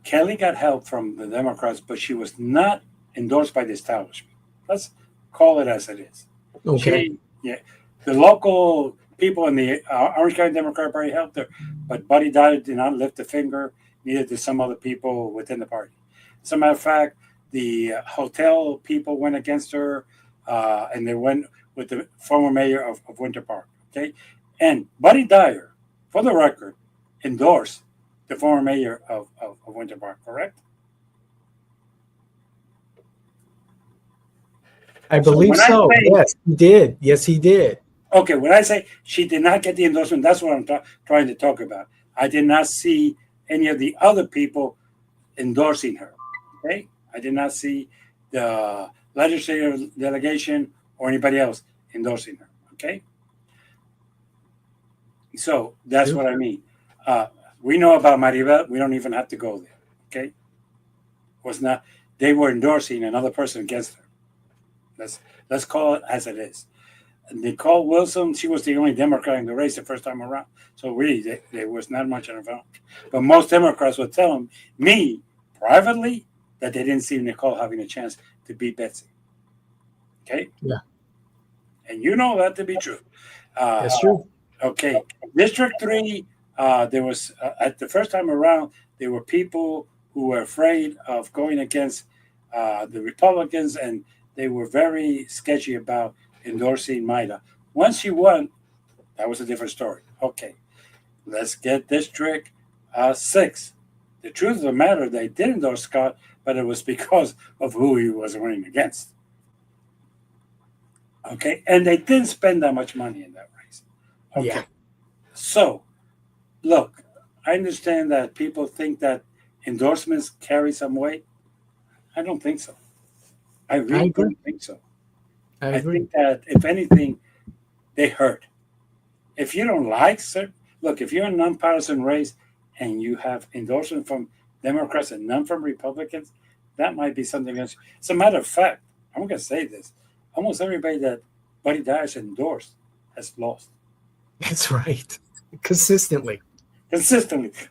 Kelly got help from the Democrats, but she was not endorsed by the establishment. Let's call it as it is. Okay. The local people in the Orange County Democratic Party helped her, but Buddy Dyer did not lift a finger, neither did some other people within the party. As a matter of fact, the hotel people went against her, and they went with the former mayor of Winter Park. Okay, and Buddy Dyer, for the record, endorsed the former mayor of Winter Park. Correct? I believe so. Yes, he did. Yes, he did. Okay, when I say she did not get the endorsement, that's what I'm trying to talk about. I did not see any of the other people endorsing her. Okay, I did not see the legislative delegation or anybody else endorsing her. Okay, so that's what I mean. We know about Maribel. We don't even have to go there. Okay, was not they were endorsing another person against her. Let's call it as it is. Nicole Wilson, she was the only Democrat in the race the first time around. So really, there was not much of a vote. But most Democrats would tell me privately that they didn't see Nicole having a chance to beat Betsy. Okay? Yeah. And you know that to be true. That's true. Okay. District 3, there was, at the first time around, there were people who were afraid of going against the Republicans, and they were very sketchy about endorsing Maida. Once she won, that was a different story. Okay, let's get District 6. The truth of the matter, they did endorse Scott, but it was because of who he was running against. Okay, and they didn't spend that much money in that race. Okay, Yeah. So look, I understand that people think that endorsements carry some weight. I don't think so. I really don't think so. I think that, if anything, they hurt. If you don't like certain, look, if you're in a nonpartisan race and you have endorsement from Democrats and none from Republicans, that might be something else. As a matter of fact, I'm going to say this. Almost everybody that Buddy Dyer endorsed has lost. That's right. Consistently.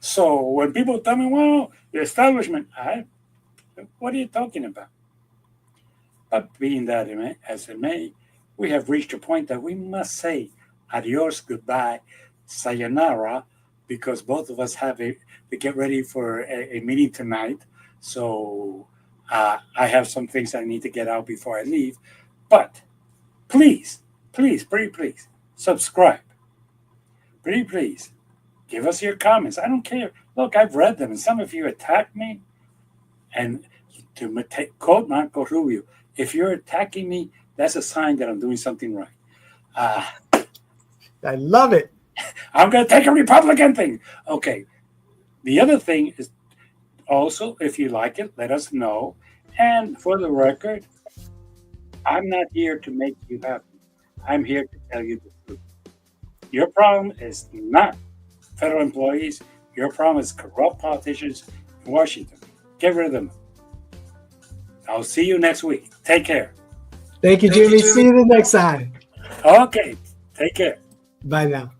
So when people tell me, well, the establishment, what are you talking about? But being that as it may, we have reached a point that we must say adios, goodbye, sayonara, because both of us have to get ready for a meeting tonight. So I have some things I need to get out before I leave. But please, pretty please, subscribe. Pretty please, give us your comments. I don't care. Look, I've read them, and some of you attacked me. And to quote Marco Rubio, if you're attacking me, that's a sign that I'm doing something right. I love it. I'm going to take a Republican thing. Okay. The other thing is also, if you like it, let us know. And for the record, I'm not here to make you happy. I'm here to tell you the truth. Your problem is not federal employees. Your problem is corrupt politicians in Washington. Get rid of them. I'll see you next week. Take care. Thank you, Jimmy. See you the next time. Okay. Take care. Bye now.